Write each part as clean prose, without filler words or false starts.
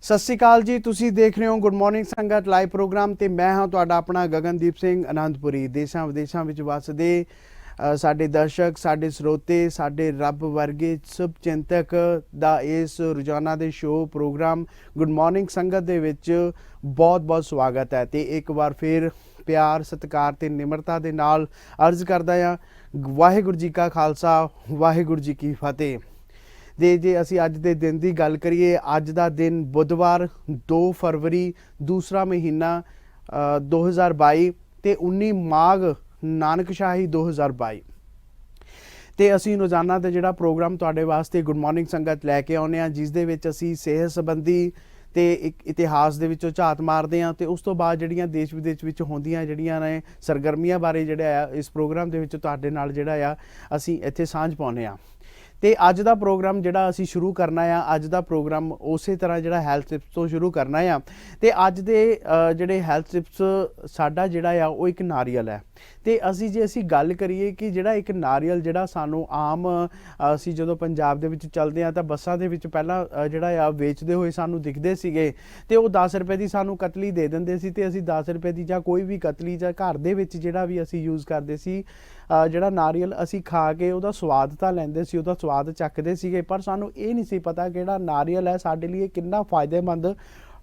सत श्री अकाल जी। तुसी देख रहे हो गुड मॉर्निंग संगत लाइव प्रोग्राम ते मैं हाँ तुहाडा अपना गगनदीप सिंह आनंदपुरी। देशां विदेशां विच वसदे साडे दर्शक, साडे स्रोते, साडे रब वर्गे शुभ चिंतक दा इस रोजाना दे show programme good morning Sangat दे विच बहुत बहुत स्वागत है। ते एक बार फिर प्यार सत्कार ते निमरता दे नाल अर्ज करदा हां वाहिगुरू जी का खालसा वाहिगुरू जी की फतेह। जे असी अज के दिन की गल करिए, अज का दिन बुधवार 2 फरवरी दूसरा महीना 2022 ते 19 माघ नानकशाही 2022 ਤੇ ਅਸੀਂ ਰੋਜ਼ਾਨਾ ਦਾ ਜਿਹੜਾ ਪ੍ਰੋਗਰਾਮ ਤੁਹਾਡੇ ਵਾਸਤੇ ਗੁੱਡ ਮਾਰਨਿੰਗ ਸੰਗਤ ਲੈ ਕੇ ਆਉਂਦੇ ਹਾਂ, ਜਿਸ ਦੇ ਵਿੱਚ ਅਸੀਂ ਸਿਹਤ ਸੰਬੰਧੀ ਤੇ ਇੱਕ ਇਤਿਹਾਸ ਦੇ ਵਿੱਚੋਂ ਝਾਤ ਮਾਰਦੇ ਹਾਂ ਤੇ ਉਸ ਤੋਂ ਬਾਅਦ ਜਿਹੜੀਆਂ ਦੇਸ਼ ਵਿਦੇਸ਼ ਵਿੱਚ ਹੁੰਦੀਆਂ ਜਿਹੜੀਆਂ ਨੇ ਸਰਗਰਮੀਆਂ ਬਾਰੇ ਜਿਹੜਾ ਆ ਇਸ ਪ੍ਰੋਗਰਾਮ ਦੇ ਵਿੱਚ ਤੁਹਾਡੇ ਨਾਲ ਜਿਹੜਾ ਆ ਅਸੀਂ ਇੱਥੇ ਸਾਂਝ ਪਾਉਂਦੇ ਹਾਂ। ਤੇ ਅੱਜ ਦਾ ਪ੍ਰੋਗਰਾਮ ਜਿਹੜਾ ਅਸੀਂ ਸ਼ੁਰੂ ਕਰਨਾ ਆ, ਅੱਜ ਦਾ ਪ੍ਰੋਗਰਾਮ ਉਸੇ ਤਰ੍ਹਾਂ ਜਿਹੜਾ ਹੈਲਥ ਟਿਪਸ ਤੋਂ ਸ਼ੁਰੂ ਕਰਨਾ ਆ। ਤੇ ਅੱਜ ਦੇ ਜਿਹੜੇ ਹੈਲਥ ਟਿਪਸ ਸਾਡਾ ਜਿਹੜਾ ਆ ਉਹ ਇੱਕ ਨਾਰੀਅਲ ਹੈ। ਤੇ ਜੇ ਅਸੀਂ ਗੱਲ ਕਰੀਏ ਕਿ ਜਿਹੜਾ ਇੱਕ ਨਾਰੀਅਲ ਜਿਹੜਾ ਸਾਨੂੰ ਆਮ ਅਸੀਂ ਜਦੋਂ ਪੰਜਾਬ ਦੇ ਵਿੱਚ ਚੱਲਦੇ ਹਾਂ ਤਾਂ ਬੱਸਾਂ ਦੇ ਵਿੱਚ ਪਹਿਲਾਂ ਜਿਹੜਾ ਆ ਵੇਚਦੇ ਹੋਏ ਸਾਨੂੰ ਦਿਖਦੇ ਸੀਗੇ ਤੇ ਉਹ 10 ਰੁਪਏ ਦੀ ਸਾਨੂੰ ਕਤਲੀ ਦੇ ਦਿੰਦੇ ਸੀ ਤੇ ਅਸੀਂ 10 ਰੁਪਏ ਦੀ ਜਾਂ ਕੋਈ ਵੀ ਕਤਲੀ ਜਾਂ ਘਰ ਦੇ ਵਿੱਚ ਜਿਹੜਾ ਵੀ ਅਸੀਂ ਯੂਜ਼ ਕਰਦੇ ਸੀ ਜਿਹੜਾ ਨਾਰੀਅਲ ਅਸੀਂ ਖਾ ਕੇ ਉਹਦਾ ਸਵਾਦ ਤਾਂ ਲੈਂਦੇ ਸੀ, ਉਹਦਾ ਸਵਾਦ ਚੱਖਦੇ ਸੀਗੇ, ਪਰ ਸਾਨੂੰ ਇਹ ਨਹੀਂ ਸੀ ਪਤਾ ਕਿ ਜਿਹੜਾ ਨਾਰੀਅਲ ਹੈ ਸਾਡੇ ਲਈ ਕਿੰਨਾ ਫਾਇਦੇਮੰਦ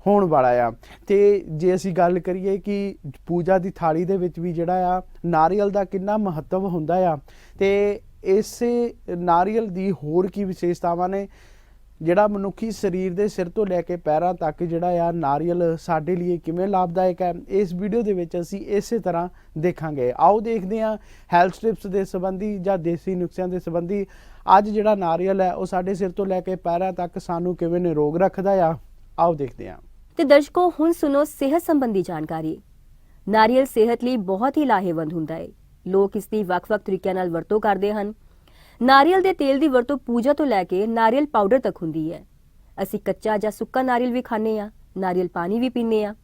ਹੋਣ ਵਾਲਾ ਆ। ਤੇ ਜੇ ਅਸੀਂ ਗੱਲ ਕਰੀਏ ਕਿ ਪੂਜਾ ਦੀ ਥਾਲੀ ਦੇ ਵਿੱਚ ਵੀ ਜਿਹੜਾ ਆ ਨਾਰੀਅਲ ਦਾ ਕਿੰਨਾ ਮਹੱਤਵ ਹੁੰਦਾ ਆ ਤੇ ਇਸੇ ਨਾਰੀਅਲ ਦੀ ਹੋਰ ਕੀ ਵਿਸ਼ੇਸ਼ਤਾਵਾਂ ਨੇ, ਜਿਹੜਾ ਮਨੁੱਖੀ ਸਰੀਰ ਦੇ ਸਿਰ ਤੋਂ ਲੈ ਕੇ ਪੈਰਾਂ ਤੱਕ ਜਿਹੜਾ ਆ ਨਾਰੀਅਲ ਸਾਡੇ ਲਈ ਕਿਵੇਂ ਲਾਭਦਾਇਕ ਹੈ, ਇਸ ਵੀਡੀਓ ਦੇ ਵਿੱਚ ਅਸੀਂ ਇਸੇ ਤਰ੍ਹਾਂ ਦੇਖਾਂਗੇ। ਆਓ ਦੇਖਦੇ ਹਾਂ ਹੈਲਥ ਟਿਪਸ ਦੇ ਸੰਬੰਧੀ ਜਾਂ ਦੇਸੀ ਨੁਸਖਿਆਂ ਦੇ ਸੰਬੰਧੀ ਅੱਜ ਜਿਹੜਾ ਨਾਰੀਅਲ ਹੈ ਉਹ ਸਾਡੇ ਸਿਰ ਤੋਂ ਲੈ ਕੇ ਪੈਰਾਂ ਤੱਕ ਸਾਨੂੰ ਕਿਵੇਂ ਨਿਰੋਗ ਰੱਖਦਾ ਆ। ਆਓ ਦੇਖਦੇ ਹਾਂ। ਤੇ ਦਰਸ਼ਕੋ ਹੁਣ ਸੁਣੋ ਸਿਹਤ ਸੰਬੰਧੀ ਜਾਣਕਾਰੀ। ਨਾਰੀਅਲ ਸਿਹਤ ਲਈ ਬਹੁਤ ਹੀ ਲਾਹੇਵੰਦ ਹੁੰਦਾ ਹੈ। ਲੋਕ ਇਸ ਦੀ ਵੱਖ-ਵੱਖ ਤਰੀਕਿਆਂ ਨਾਲ ਵਰਤੋਂ ਕਰਦੇ ਹਨ। ਨਾਰੀਅਲ ਦੇ ਤੇਲ ਦੀ ਵਰਤੋਂ ਪੂਜਾ ਤੋਂ ਲੈ ਕੇ ਨਾਰੀਅਲ ਪਾਊਡਰ ਤੱਕ ਹੁੰਦੀ ਹੈ। ਅਸੀਂ ਕੱਚਾ ਜਾਂ ਸੁੱਕਾ ਨਾਰੀਅਲ ਵੀ ਖਾਂਦੇ ਹਾਂ, ਨਾਰੀਅਲ ਪਾਣੀ ਵੀ ਪੀਂਦੇ ਹਾਂ।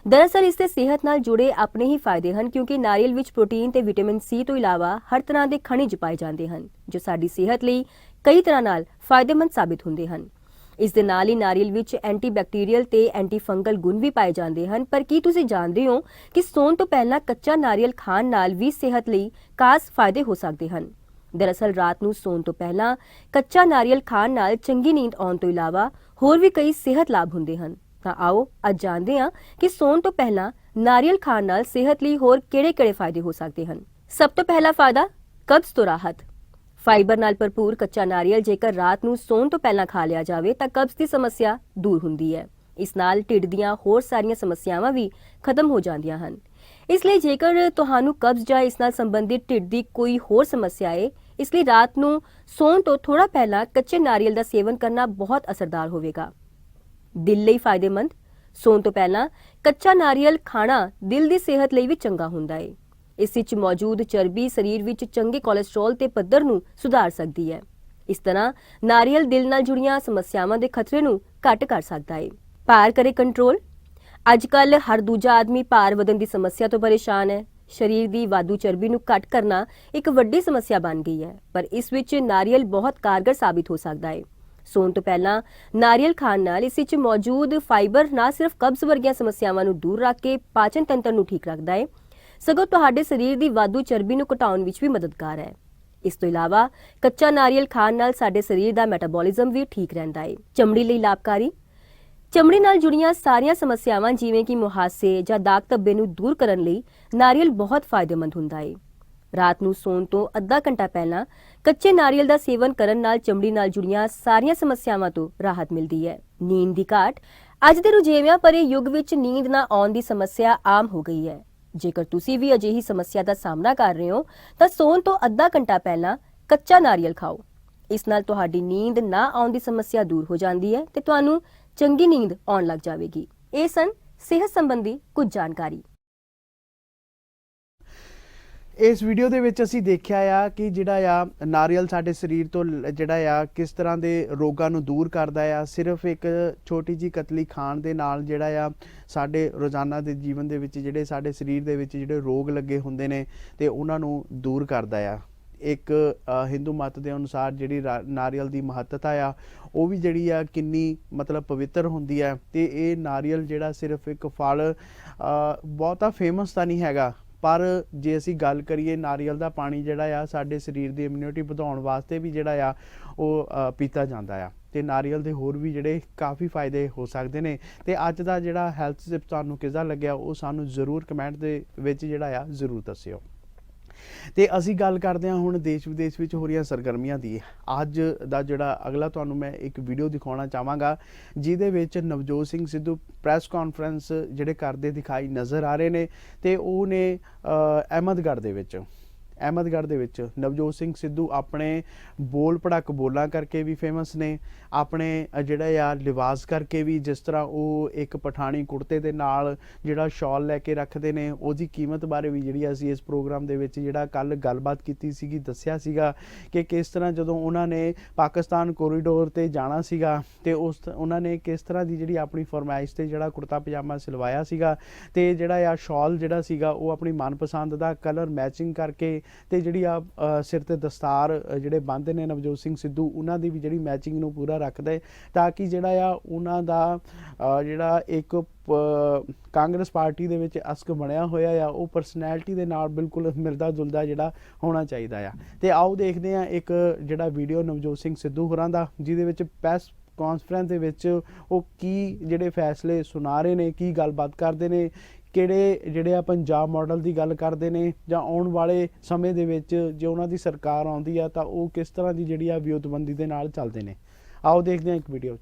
ਦਰਅਸਲ ਇਸ ਦੇ ਸਿਹਤ ਨਾਲ ਜੁੜੇ ਆਪਣੇ ਹੀ ਫਾਇਦੇ ਹਨ, ਕਿਉਂਕਿ ਨਾਰੀਅਲ ਵਿੱਚ ਪ੍ਰੋਟੀਨ ਤੇ ਵਿਟਾਮਿਨ ਸੀ ਤੋਂ ਇਲਾਵਾ ਹਰ ਤਰ੍ਹਾਂ ਦੇ ਖਣਿਜ ਪਾਏ ਜਾਂਦੇ ਹਨ ਜੋ ਸਾਡੀ ਸਿਹਤ ਲਈ ਕਈ ਤਰ੍ਹਾਂ ਨਾਲ ਫਾਇਦੇਮੰਦ ਸਾਬਿਤ ਹੁੰਦੇ ਹਨ। ਇਸ ਦੇ ਨਾਲ ਹੀ ਨਾਰੀਅਲ ਵਿੱਚ ਐਂਟੀਬੈਕਟੀਰੀਅਲ ਤੇ ਐਂਟੀ ਫੰਗਲ ਗੁਣ ਵੀ ਪਾਏ ਜਾਂਦੇ ਹਨ। ਪਰ ਕੀ ਤੁਸੀਂ ਜਾਣਦੇ ਹੋ ਕਿ ਸੌਣ ਤੋਂ ਪਹਿਲਾਂ ਕੱਚਾ ਨਾਰੀਅਲ ਖਾਣ ਨਾਲ ਵੀ ਸਿਹਤ ਲਈ ਖਾਸ ਫਾਇਦੇ ਹੋ ਸਕਦੇ ਹਨ। ਦਰਅਸਲ ਰਾਤ ਨੂੰ ਸੌਣ ਤੋਂ ਪਹਿਲਾਂ ਕੱਚਾ ਨਾਰੀਅਲ ਖਾਣ ਨਾਲ ਚੰਗੀ ਨੀਂਦ ਆਉਣ ਤੋਂ ਇਲਾਵਾ ਹੋਰ ਵੀ ਕਈ ਸਿਹਤ ਲਾਭ ਹੁੰਦੇ ਹਨ। ਤਾਂ ਆਓ ਅੱਜ ਜਾਣਦੇ ਹਾਂ ਕਿ ਸੌਣ ਤੋਂ ਪਹਿਲਾਂ ਨਾਰੀਅਲ ਖਾਣ ਨਾਲ ਸਿਹਤ ਲਈ ਹੋਰ ਕਿਹੜੇ-ਕਿਹੜੇ ਫਾਇਦੇ ਹੋ ਸਕਦੇ ਹਨ। ਸਭ ਤੋਂ ਪਹਿਲਾ ਫਾਇਦਾ ਕਬਜ਼ ਤੋਂ ਰਾਹਤ। ਫਾਈਬਰ ਨਾਲ ਭਰਪੂਰ ਕੱਚਾ ਨਾਰੀਅਲ ਜੇਕਰ ਰਾਤ ਨੂੰ ਸੌਣ ਤੋਂ ਪਹਿਲਾਂ ਖਾ ਲਿਆ ਜਾਵੇ ਤਾਂ ਕਬਜ਼ ਦੀ ਸਮੱਸਿਆ ਦੂਰ ਹੁੰਦੀ ਹੈ। ਇਸ ਨਾਲ ਢਿੱਡ ਦੀਆਂ ਹੋਰ ਸਾਰੀਆਂ ਸਮੱਸਿਆਵਾਂ ਵੀ ਖਤਮ ਹੋ ਜਾਂਦੀਆਂ ਹਨ। ਇਸ ਲਈ ਜੇਕਰ ਤੁਹਾਨੂੰ ਕਬਜ਼ ਜਾਂ ਇਸ ਨਾਲ ਸੰਬੰਧਿਤ ਢਿੱਡ ਦੀ ਕੋਈ ਹੋਰ ਸਮੱਸਿਆ ਹੈ, ਇਸ ਲਈ ਰਾਤ ਨੂੰ ਸੌਣ ਤੋਂ ਥੋੜਾ ਪਹਿਲਾਂ ਕੱਚੇ ਨਾਰੀਅਲ ਦਾ ਸੇਵਨ ਕਰਨਾ ਬਹੁਤ ਅਸਰਦਾਰ ਹੋਵੇਗਾ। ਦਿਲ ਲਈ ਫਾਇਦੇਮੰਦ। ਸੌਣ ਤੋਂ ਪਹਿਲਾਂ ਕੱਚਾ ਨਾਰੀਅਲ ਖਾਣਾ ਦਿਲ ਦੀ ਸਿਹਤ ਲਈ ਵੀ ਚੰਗਾ ਹੁੰਦਾ ਹੈ। ਇਸ ਵਿੱਚ ਮੌਜੂਦ ਚਰਬੀ ਸਰੀਰ ਵਿੱਚ ਚੰਗੇ ਕੋਲੇਸਟ੍ਰੋਲ ਦੇ ਪੱਧਰ ਨੂੰ ਸੁਧਾਰ ਸਕਦੀ ਹੈ। ਇਸ ਤਰ੍ਹਾਂ ਨਾਰੀਅਲ ਦਿਲ ਨਾਲ ਜੁੜੀਆਂ ਸਮੱਸਿਆਵਾਂ ਦੇ ਖਤਰੇ ਨੂੰ ਘੱਟ ਕਰ ਸਕਦਾ ਹੈ। ਭਾਰ ਕਰੇ ਕੰਟਰੋਲ। ਅੱਜ-ਕੱਲ੍ਹ ਹਰ ਦੂਜਾ ਆਦਮੀ ਭਾਰ ਵਧਣ ਦੀ ਸਮੱਸਿਆ ਤੋਂ ਪਰੇਸ਼ਾਨ ਹੈ। ਸਰੀਰ ਦੀ ਵਾਧੂ ਚਰਬੀ ਨੂੰ ਘੱਟ ਕਰਨਾ ਇੱਕ ਵੱਡੀ ਸਮੱਸਿਆ ਬਣ ਗਈ ਹੈ, ਪਰ ਇਸ ਵਿੱਚ ਨਾਰੀਅਲ ਬਹੁਤ ਕਾਰਗਰ ਸਾਬਿਤ ਹੋ ਸਕਦਾ ਹੈ। ਸੌਣ ਤੋਂ ਪਹਿਲਾਂ ਨਾਰੀਅਲ ਖਾਣ ਨਾਲ ਇਸ ਵਿੱਚ ਮੌਜੂਦ ਫਾਈਬਰ ਨਾ ਸਿਰਫ ਕਬਜ਼ ਵਰਗੀਆਂ ਸਮੱਸਿਆਵਾਂ ਨੂੰ ਦੂਰ ਰੱਖ ਕੇ ਪਾਚਨ ਤੰਤਰ ਨੂੰ ਠੀਕ ਰੱਖਦਾ ਹੈ, ਸਗੋਂ ਤੁਹਾਡੇ ਸਰੀਰ ਦੀ ਵਾਧੂ ਚਰਬੀ ਨੂੰ ਘਟਾਉਣ ਵਿੱਚ ਵੀ ਮਦਦਗਾਰ ਹੈ। ਇਸ ਤੋਂ ਇਲਾਵਾ ਕੱਚਾ ਨਾਰੀਅਲ ਖਾਣ ਨਾਲ ਸਾਡੇ ਸਰੀਰ ਦਾ ਮੈਟਾਬੋਲਿਜ਼ਮ ਵੀ ਠੀਕ ਰਹਿੰਦਾ ਹੈ। ਚਮੜੀ ਲਈ ਲਾਭਕਾਰੀ। ਚਮੜੀ ਨਾਲ ਜੁੜੀਆਂ ਸਾਰੀਆਂ ਸਮੱਸਿਆਵਾਂ ਜਿਵੇਂ ਕਿ ਮੁਹਾਸੇ ਜਾਂ ਦਾਗ ਧੱਬੇ ਨੂੰ ਦੂਰ ਕਰਨ ਲਈ ਨਾਰੀਅਲ ਬਹੁਤ ਫਾਇਦੇਮੰਦ ਹੁੰਦਾ ਹੈ। ਰਾਤ ਨੂੰ ਸੌਣ ਤੋਂ ਅੱਧਾ ਘੰਟਾ ਪਹਿਲਾਂ ਕੱਚੇ ਨਾਰੀਅਲ ਦਾ ਸੇਵਨ ਕਰਨ ਨਾਲ ਚਮੜੀ ਨਾਲ ਜੁੜੀਆਂ ਸਾਰੀਆਂ ਸਮੱਸਿਆਵਾਂ ਤੋਂ ਰਾਹਤ ਮਿਲਦੀ ਹੈ। ਨੀਂਦ ਦੀ ਘਾਟ। ਅੱਜ ਦੇ ਰੁਝੇਵਿਆਂ ਭਰੇ ਯੁੱਗ ਵਿੱਚ ਨੀਂਦ ਨਾ ਆਉਣ ਦੀ ਸਮੱਸਿਆ ਆਮ ਹੋ ਗਈ ਹੈ। ਜੇਕਰ ਤੁਸੀਂ ਵੀ ਅਜਿਹੀ ਸਮੱਸਿਆ ਦਾ ਸਾਹਮਣਾ ਕਰ ਰਹੇ ਹੋ ਤਾਂ ਸੌਣ ਤੋਂ ਅੱਧਾ ਘੰਟਾ ਪਹਿਲਾਂ ਕੱਚਾ ਨਾਰੀਅਲ ਖਾਓ। ਇਸ ਨਾਲ ਤੁਹਾਡੀ ਨੀਂਦ ਨਾ ਆਉਣ ਦੀ ਸਮੱਸਿਆ ਦੂਰ ਹੋ ਜਾਂਦੀ ਹੈ ਤੇ ਤੁਹਾਨੂੰ ਚੰਗੀ ਨੀਂਦ ਆਉਣ ਲੱਗ ਜਾਵੇਗੀ। ਇਹ ਸਨ ਸਿਹਤ ਸੰਬੰਧੀ ਕੁਝ ਜਾਣਕਾਰੀ। ਇਸ ਵੀਡੀਓ ਦੇ ਵਿੱਚ ਅਸੀਂ ਦੇਖਿਆ ਆ ਕਿ ਜਿਹੜਾ ਆ ਨਾਰੀਅਲ ਸਾਡੇ ਸਰੀਰ ਤੋਂ ਜਿਹੜਾ ਆ ਕਿਸ ਤਰ੍ਹਾਂ ਦੇ ਰੋਗਾਂ ਨੂੰ ਦੂਰ ਕਰਦਾ ਆ। ਸਿਰਫ ਇੱਕ ਛੋਟੀ ਜੀ ਕਤਲੀ ਖਾਣ ਦੇ ਨਾਲ ਜਿਹੜਾ ਆ ਸਾਡੇ ਰੋਜ਼ਾਨਾ ਦੇ ਜੀਵਨ ਦੇ ਵਿੱਚ ਜਿਹੜੇ ਸਾਡੇ ਸਰੀਰ ਦੇ ਵਿੱਚ ਜਿਹੜੇ ਰੋਗ ਲੱਗੇ ਹੁੰਦੇ ਨੇ ਤੇ ਉਹਨਾਂ ਨੂੰ ਦੂਰ ਕਰਦਾ ਆ। ਇੱਕ ਹਿੰਦੂ ਮਤ ਦੇ ਅਨੁਸਾਰ ਜਿਹੜੀ ਨਾਰੀਅਲ ਦੀ ਮਹੱਤਤਾ ਆ ਉਹ ਵੀ ਜਿਹੜੀ ਆ ਕਿੰਨੀ ਮਤਲਬ ਪਵਿੱਤਰ ਹੁੰਦੀ ਹੈ। ਤੇ ਇਹ ਨਾਰੀਅਲ ਜਿਹੜਾ ਸਿਰਫ ਇੱਕ ਫਲ ਬਹੁਤਾ ਫੇਮਸ ਤਾਂ ਨਹੀਂ ਹੈਗਾ, ਪਰ ਜੇ ਅਸੀਂ ਗੱਲ ਕਰੀਏ ਨਾਰੀਅਲ ਦਾ ਪਾਣੀ ਜਿਹੜਾ ਆ ਸਾਡੇ ਸਰੀਰ ਦੀ ਇਮਿਊਨਿਟੀ ਵਧਾਉਣ ਵਾਸਤੇ ਵੀ ਜਿਹੜਾ ਆ ਉਹ ਪੀਤਾ ਜਾਂਦਾ ਆ। ਤੇ ਨਾਰੀਅਲ ਦੇ ਹੋਰ ਵੀ ਜਿਹੜੇ ਕਾਫੀ ਫਾਇਦੇ ਹੋ ਸਕਦੇ ਨੇ। ਤੇ ਅੱਜ ਦਾ ਜਿਹੜਾ ਹੈਲਥ ਟਿਪ ਤੁਹਾਨੂੰ ਕਿਹਦਾ ਲੱਗਿਆ ਉਹ ਸਾਨੂੰ ਜ਼ਰੂਰ ਕਮੈਂਟ ਦੇ ਵਿੱਚ ਜਿਹੜਾ ਆ ਜ਼ਰੂਰ ਦੱਸਿਓ। ਤੇ ਅਸੀਂ ਗੱਲ ਕਰਦੇ ਹਾਂ ਹੁਣ ਦੇਸ਼ ਵਿਦੇਸ਼ ਵਿੱਚ ਹੋ ਰਹੀਆਂ ਸਰਗਰਮੀਆਂ ਦੀ। ਅੱਜ ਦਾ ਜਿਹੜਾ ਅਗਲਾ ਤੁਹਾਨੂੰ ਮੈਂ ਇੱਕ ਵੀਡੀਓ ਦਿਖਾਉਣਾ ਚਾਹਾਂਗਾ ਜਿਹਦੇ ਵਿੱਚ ਨਵਜੋਤ ਸਿੰਘ ਸਿੱਧੂ ਪ੍ਰੈਸ ਕਾਨਫਰੰਸ ਜਿਹੜੇ ਕਰਦੇ ਦਿਖਾਈ ਨਜ਼ਰ ਆ ਰਹੇ ਨੇ। ਤੇ ਉਹ ਨੇ ਅਹਿਮਦਗੜ੍ਹ ਦੇ ਵਿੱਚ ਨਵਜੋਤ ਸਿੰਘ ਸਿੱਧੂ ਆਪਣੇ ਬੋਲ ਪੜਕ ਬੋਲਾਂ ਕਰਕੇ ਵੀ ਫੇਮਸ ਨੇ, ਆਪਣੇ ਜਿਹੜਾ ਆ ਲਿਬਾਸ ਕਰਕੇ ਵੀ, ਜਿਸ ਤਰ੍ਹਾਂ ਉਹ ਇੱਕ ਪਠਾਣੀ ਕੁੜਤੇ ਦੇ ਨਾਲ ਜਿਹੜਾ ਸ਼ਾਲ ਲੈ ਕੇ ਰੱਖਦੇ ਨੇ ਉਹਦੀ ਕੀਮਤ ਬਾਰੇ ਵੀ ਜਿਹੜੀ ਅਸੀਂ ਇਸ ਪ੍ਰੋਗਰਾਮ ਦੇ ਵਿੱਚ ਜਿਹੜਾ ਕੱਲ੍ਹ ਗੱਲਬਾਤ ਕੀਤੀ ਸੀਗੀ, ਦੱਸਿਆ ਸੀਗਾ ਕਿ ਕਿਸ ਤਰ੍ਹਾਂ ਜਦੋਂ ਉਹਨਾਂ ਨੇ ਪਾਕਿਸਤਾਨ ਕੋਰੀਡੋਰ 'ਤੇ ਜਾਣਾ ਸੀਗਾ ਤੇ ਉਹਨਾਂ ਨੇ ਕਿਸ ਤਰ੍ਹਾਂ ਦੀ ਜਿਹੜੀ ਆਪਣੀ ਫਰਮਾਇਸ਼ 'ਤੇ ਜਿਹੜਾ ਕੁੜਤਾ ਪਜਾਮਾ ਸਿਲਵਾਇਆ ਸੀਗਾ ਤੇ ਜਿਹੜਾ ਆ ਸ਼ਾਲ ਜਿਹੜਾ ਸੀਗਾ ਉਹ ਆਪਣੀ ਮਨਪਸੰਦ ਦਾ ਕਲਰ ਮੈਚਿੰਗ ਕਰਕੇ ਤੇ ਜਿਹੜੀ ਆ ਸਿਰ ਤੇ ਦਸਤਾਰ ਜਿਹੜੇ ਬੰਨ੍ਹਦੇ ਨੇ ਨਵਜੋਤ ਸਿੰਘ ਸਿੱਧੂ ਉਹਨਾਂ ਦੀ ਵੀ ਜਿਹੜੀ ਮੈਚਿੰਗ ਨੂੰ ਪੂਰਾ ਰੱਖਦੇ ਤਾਂ ਕਿ ਜਿਹੜਾ ਆ ਉਹਨਾਂ ਦਾ ਜਿਹੜਾ ਇੱਕ ਕਾਂਗਰਸ ਪਾਰਟੀ ਦੇ ਵਿੱਚ ਅਸਕ ਬਣਿਆ ਹੋਇਆ ਆ ਉਹ ਪਰਸਨੈਲਿਟੀ ਦੇ ਨਾਲ ਬਿਲਕੁਲ ਮਿਲਦਾ ਜੁਲਦਾ ਜਿਹੜਾ ਹੋਣਾ ਚਾਹੀਦਾ ਆ। ਤੇ ਆਓ ਦੇਖਦੇ ਹਾਂ ਇੱਕ ਜਿਹੜਾ ਵੀਡੀਓ ਨਵਜੋਤ ਸਿੰਘ ਸਿੱਧੂ ਹੋਰਾਂ ਦਾ ਜਿਹਦੇ ਵਿੱਚ ਪ੍ਰੈਸ ਕਾਨਫਰੰਸ ਦੇ ਵਿੱਚ ਉਹ ਕੀ ਜਿਹੜੇ ਫੈਸਲੇ ਸੁਣਾ ਰਹੇ ਨੇ, ਕੀ ਗੱਲਬਾਤ ਕਰਦੇ ਨੇ, ਕਿਹੜੇ ਜਿਹੜੇ ਆ ਪੰਜਾਬ ਮਾਡਲ ਦੀ ਗੱਲ ਕਰਦੇ ਨੇ ਜਾਂ ਆਉਣ ਵਾਲੇ ਸਮੇਂ ਦੇ ਵਿੱਚ ਜੇ ਉਹਨਾਂ ਦੀ ਸਰਕਾਰ ਆਉਂਦੀ ਆ ਤਾਂ ਉਹ ਕਿਸ ਤਰ੍ਹਾਂ ਦੀ ਜਿਹੜੀ ਆ ਵਿਉਂਤਬੰਦੀ ਦੇ ਨਾਲ ਚੱਲਦੇ ਨੇ। ਆਓ ਦੇਖਦੇ ਹਾਂ ਇੱਕ ਵੀਡੀਓ।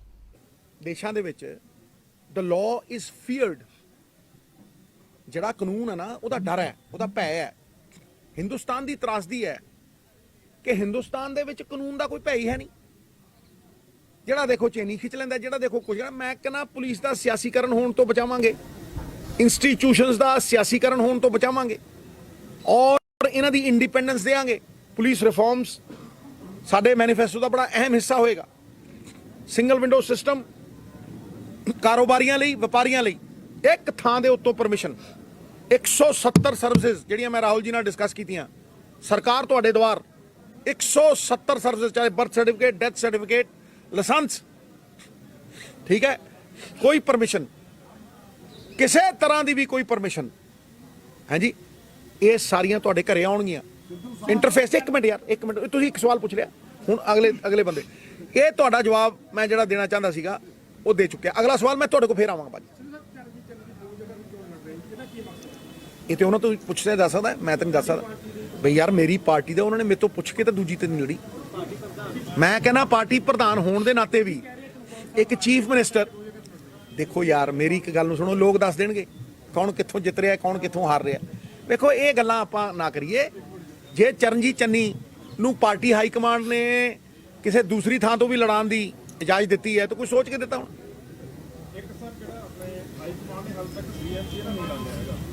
ਦੇਸ਼ਾਂ ਦੇ ਵਿੱਚ ਦ ਲਾਅ ਇਜ਼ ਫੀਅਰਡ, ਜਿਹੜਾ ਕਾਨੂੰਨ ਹੈ ਨਾ ਉਹਦਾ ਡਰ ਹੈ, ਉਹਦਾ ਭੈ ਹੈ। ਹਿੰਦੁਸਤਾਨ ਦੀ ਤਰਾਸਦੀ ਹੈ ਕਿ ਹਿੰਦੁਸਤਾਨ ਦੇ ਵਿੱਚ ਕਾਨੂੰਨ ਦਾ ਕੋਈ ਭੈ ਹੀ ਹੈ ਨਹੀਂ। ਜਿਹੜਾ ਦੇਖੋ ਚੇਨੀ ਖਿੱਚ ਲੈਂਦਾ, ਜਿਹੜਾ ਦੇਖੋ ਕੁਝ। ਮੈਂ ਕਹਿੰਦਾ ਪੁਲਿਸ ਦਾ ਸਿਆਸੀਕਰਨ ਹੋਣ ਤੋਂ ਬਚਾਵਾਂਗੇ, ਇੰਸਟੀਟਿਊਸ਼ਨਸ ਦਾ ਸਿਆਸੀਕਰਨ ਹੋਣ ਤੋਂ ਬਚਾਵਾਂਗੇ ਔਰ ਇਹਨਾਂ ਦੀ ਇੰਡੀਪੈਂਡੈਂਸ ਦੇਵਾਂਗੇ। ਪੁਲਿਸ ਰਿਫਾਰਮਸ ਸਾਡੇ ਮੈਨੀਫੈਸਟੋ ਦਾ ਬੜਾ ਅਹਿਮ ਹਿੱਸਾ ਹੋਏਗਾ। ਸਿੰਗਲ ਵਿੰਡੋ ਸਿਸਟਮ, ਕਾਰੋਬਾਰੀਆਂ ਲਈ, ਵਪਾਰੀਆਂ ਲਈ ਇੱਕ ਥਾਂ ਦੇ ਉੱਤੋਂ ਪਰਮਿਸ਼ਨ। 170 ਸਰਵਿਸਿਜ਼ ਜਿਹੜੀਆਂ ਮੈਂ ਰਾਹੁਲ ਜੀ ਨਾਲ ਡਿਸਕਸ ਕੀਤੀਆਂ, ਸਰਕਾਰ ਤੁਹਾਡੇ ਦੁਆਰ 170 ਸਰਵਿਸਿਜ਼, ਚਾਹੇ birth certificate, death certificate, licence, ਠੀਕ ਹੈ, ਕੋਈ ਪਰਮਿਸ਼ਨ, ਕਿਸੇ ਤਰ੍ਹਾਂ ਦੀ ਵੀ ਕੋਈ ਪਰਮਿਸ਼ਨ ਹੈ ਜੀ, ਇਹ ਸਾਰੀਆਂ ਤੁਹਾਡੇ ਘਰੇ ਆਉਣਗੀਆਂ। ਇੰਟਰਫੇਸ, ਇੱਕ ਮਿੰਟ ਯਾਰ, ਇੱਕ ਮਿੰਟ, ਤੁਸੀਂ ਇੱਕ ਸਵਾਲ ਪੁੱਛ ਲਿਆ, ਹੁਣ ਅਗਲੇ ਬੰਦੇ ਇਹ ਤੁਹਾਡਾ ਜਵਾਬ ਮੈਂ ਜਿਹੜਾ ਦੇਣਾ ਚਾਹੁੰਦਾ ਸੀਗਾ ਉਹ ਦੇ ਚੁੱਕਿਆ। ਅਗਲਾ ਸਵਾਲ ਮੈਂ ਤੁਹਾਡੇ ਕੋਲ ਫੇਰ ਆਵਾਂਗਾ ਭਾਜੀ। ਇਹ ਤੇ ਉਹਨਾਂ ਤੋਂ ਪੁੱਛਦੇ ਦੱਸ ਸਕਦਾ, ਮੈਂ ਤਾਂ ਨਹੀਂ ਦੱਸ ਸਕਦਾ ਬਈ ਯਾਰ ਮੇਰੀ ਪਾਰਟੀ ਦਾ ਉਹਨਾਂ ਨੇ ਮੇਰੇ ਤੋਂ ਪੁੱਛ ਕੇ ਤਾਂ ਦੂਜੀ ਤੇ ਨਹੀਂ ਲੜੀ। ਮੈਂ ਕਹਿੰਦਾ ਪਾਰਟੀ ਪ੍ਰਧਾਨ ਹੋਣ ਦੇ ਨਾਤੇ ਵੀ ਇੱਕ ਚੀਫ ਮਿਨਿਸਟਰ, ਦੇਖੋ ਯਾਰ ਮੇਰੀ ਇੱਕ ਗੱਲ ਨੂੰ ਸੁਣੋ, ਲੋਕ ਦੱਸ ਦੇਣਗੇ ਕੌਣ ਕਿੱਥੋਂ ਜਿੱਤ ਰਿਹਾ, ਕੌਣ ਕਿੱਥੋਂ ਹਾਰ ਰਿਹਾ। ਵੇਖੋ ਇਹ ਗੱਲਾਂ ਆਪਾਂ ਨਾ ਕਰੀਏ। ਜੇ ਚਰਨਜੀਤ ਚੰਨੀ ਨੂੰ ਪਾਰਟੀ ਹਾਈ ਕਮਾਂਡ ਨੇ ਕਿਸੇ ਦੂਸਰੀ ਥਾਂ ਤੋਂ ਵੀ ਲੜਾਉਣ ਦੀ ਇਜਾਜ਼ਤ ਦਿੱਤੀ ਹੈ ਤਾਂ ਕੋਈ ਸੋਚ ਕੇ ਦਿੱਤਾ ਹੁਣ।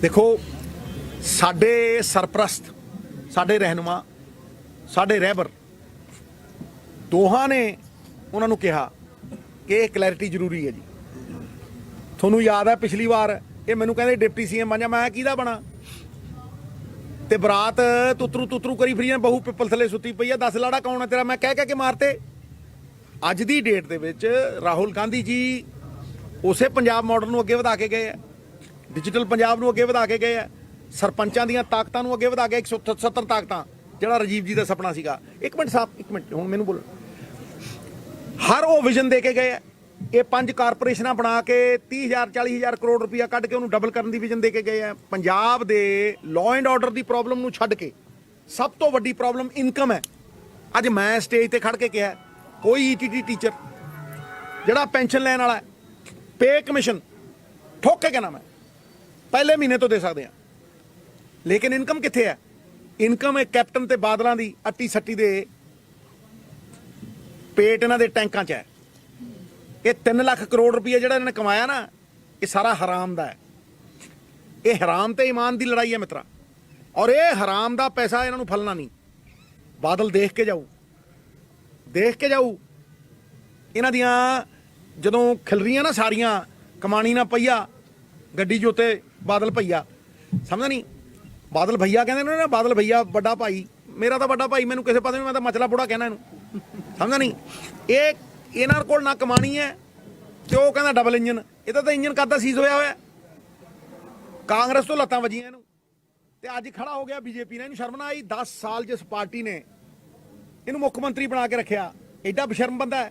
ਦੇਖੋ ਸਾਡੇ ਸਰਪ੍ਰਸਤ, ਸਾਡੇ ਰਹਿਨੁਮਾ, ਸਾਡੇ ਰਹਿਬਰ ਦੋਹਾਂ ਨੇ ਉਹਨਾਂ ਨੂੰ ਕਿਹਾ ਕਿ ਇਹ ਕਲੈਰਿਟੀ ਜ਼ਰੂਰੀ ਹੈ ਜੀ। ਤੁਹਾਨੂੰ ਯਾਦ ਹੈ ਪਿਛਲੀ ਵਾਰ ਇਹ ਮੈਨੂੰ ਕਹਿੰਦੇ ਡਿਪਟੀ ਸੀਐਮ ਬਣ ਜਾ, ਮੈਂ ਕਿਹਦਾ ਬਣਾ, ਤੇ ਬਰਾਤ ਤੁਤਰੂ ਕਰੀ ਫਰੀ ਨੇ, ਬਹੂ ਪਿੱਪਲ ਥੱਲੇ ਸੁੱਤੀ ਪਈ ਆ, 10 ਲਾੜਾ ਕੌਣ ਹੈ ਤੇਰਾ, ਮੈਂ ਕਹਿ ਕੇ ਮਾਰਤੇ। ਅੱਜ ਦੀ ਡੇਟ ਦੇ ਵਿੱਚ ਰਾਹੁਲ ਗਾਂਧੀ ਜੀ ਉਸੇ ਪੰਜਾਬ ਮਾਡਲ ਨੂੰ ਅੱਗੇ ਵਧਾ ਕੇ ਗਏ ਆ, ਡਿਜੀਟਲ ਪੰਜਾਬ ਨੂੰ ਅੱਗੇ ਵਧਾ ਕੇ ਗਏ ਆ, ਸਰਪੰਚਾਂ ਦੀਆਂ ਤਾਕਤਾਂ ਨੂੰ ਅੱਗੇ ਵਧਾ ਕੇ 170 ਤਾਕਤਾਂ, ਜਿਹੜਾ ਰਾਜੀਵ ਜੀ ਦਾ ਸੁਪਨਾ ਸੀਗਾ। ਇੱਕ ਮਿੰਟ ਸਾਹਿਬ, ਇੱਕ ਮਿੰਟ, ਹੁਣ ਮੈਨੂੰ ਬੋਲੋ। ਹਰ ਉਹ ਵਿਜ਼ਨ ਦੇ ਕੇ ਗਏ ਆ। ਇਹ 5 ਕਾਰਪੋਰੇਸ਼ਨਾਂ ਬਣਾ ਕੇ 30,000 40,000 ਕਰੋੜ ਰੁਪਇਆ ਕੱਢ ਕੇ ਉਹਨੂੰ ਡਬਲ ਕਰਨ ਦੀ ਵਿਜ਼ਨ ਦੇ ਕੇ ਗਏ ਆ। ਪੰਜਾਬ ਦੇ law and order the problem ਨੂੰ ਛੱਡ ਕੇ ਸਭ ਤੋਂ ਵੱਡੀ ਪ੍ਰੋਬਲਮ ਇਨਕਮ ਹੈ। ਅੱਜ ਮੈਂ ਸਟੇਜ ਤੇ ਖੜ ਕੇ ਕਿਹਾ ਕੋਈ ਈਟੀਟੀ ਟੀਚਰ ਜਿਹੜਾ ਪੈਨਸ਼ਨ ਲੈਣ ਵਾਲਾ ਪੇ ਕਮਿਸ਼ਨ ਠੋਕ ਕੇ ਕਹਿਣਾ ਮੈਂ ਪਹਿਲੇ ਮਹੀਨੇ ਤੋਂ ਦੇ ਸਕਦੇ ਹਾਂ, ਲੇਕਿਨ ਇਨਕਮ ਕਿੱਥੇ ਹੈ? ਇਨਕਮ ਹੈ ਕੈਪਟਨ ਤੇ ਬਾਦਲਾਂ ਦੀ ਅੱਟੀ ਸੱਟੀ ਦੇ ਪੇਟ ਇਹਨਾਂ ਦੇ ਟੈਂਕਾਂ 'ਚ ਹੈ। ਇਹ 3 ਲੱਖ ਕਰੋੜ ਰੁਪਈਆ ਜਿਹੜਾ ਇਹਨਾਂ ਨੇ ਕਮਾਇਆ ਨਾ, ਇਹ ਸਾਰਾ ਹਰਾਮ ਦਾ ਹੈ। ਇਹ ਹਰਾਮ ਤੇ ਈਮਾਨ ਦੀ ਲੜਾਈ ਹੈ ਮਿੱਤਰਾ, ਔਰ ਇਹ ਹਰਾਮ ਦਾ ਪੈਸਾ ਇਹਨਾਂ ਨੂੰ ਫਲਣਾ ਨਹੀਂ। ਬਾਦਲ ਦੇਖ ਕੇ ਜਾਊ ਇਹਨਾਂ ਦੀਆਂ ਜਦੋਂ ਖਿਲ ਰਹੀਆਂ ਨਾ ਸਾਰੀਆਂ, ਕਮਾਣੀ ਨਾ ਪਈਆ ਗੱਡੀ ਜੋਤੇ ਬਾਦਲ ਭਈਆ, ਸਮਝਦਾ ਨਹੀਂ, ਬਾਦਲ ਭਈਆ ਕਹਿੰਦੇ ਨੇ ਨਾ, ਬਾਦਲ ਭਈਆ ਵੱਡਾ ਭਾਈ, ਮੇਰਾ ਤਾਂ ਵੱਡਾ ਭਾਈ ਮੈਨੂੰ ਕਿਸੇ ਪਾਸੇ ਮੈਂ ਤਾਂ ਮਚਲਾ ਬੁੜਾ ਕਹਿਣਾ ਇਹਨੂੰ, ਸਮਝਦਾ ਨਹੀਂ। ਇਹ ਇਹਨਾਂ ਕੋਲ ਨਾ ਕਮਾਣੀ ਹੈ ਤੇ ਉਹ ਕਹਿੰਦਾ ਡਬਲ ਇੰਜਨ। ਇਹਦਾ ਤਾਂ ਇੰਜਨ ਕਰਦਾ ਸੀਜ਼ ਹੋਇਆ। ਕਾਂਗਰਸ ਤੋਂ ਲੱਤਾਂ ਵੱਜੀਆਂ ਇਹਨੂੰ ਤੇ ਅੱਜ ਖੜਾ ਹੋ ਗਿਆ ਬੀਜੇਪੀ ਨੇ। ਇਹਨੂੰ ਸ਼ਰਮ ਨਾ ਆਈ? 10 ਸਾਲ ਜਿਸ ਪਾਰਟੀ ਨੇ ਇਹਨੂੰ ਮੁੱਖ ਮੰਤਰੀ ਬਣਾ ਕੇ ਰੱਖਿਆ, ਐਡਾ ਬਸ਼ਰਮ ਬੰਦਾ ਹੈ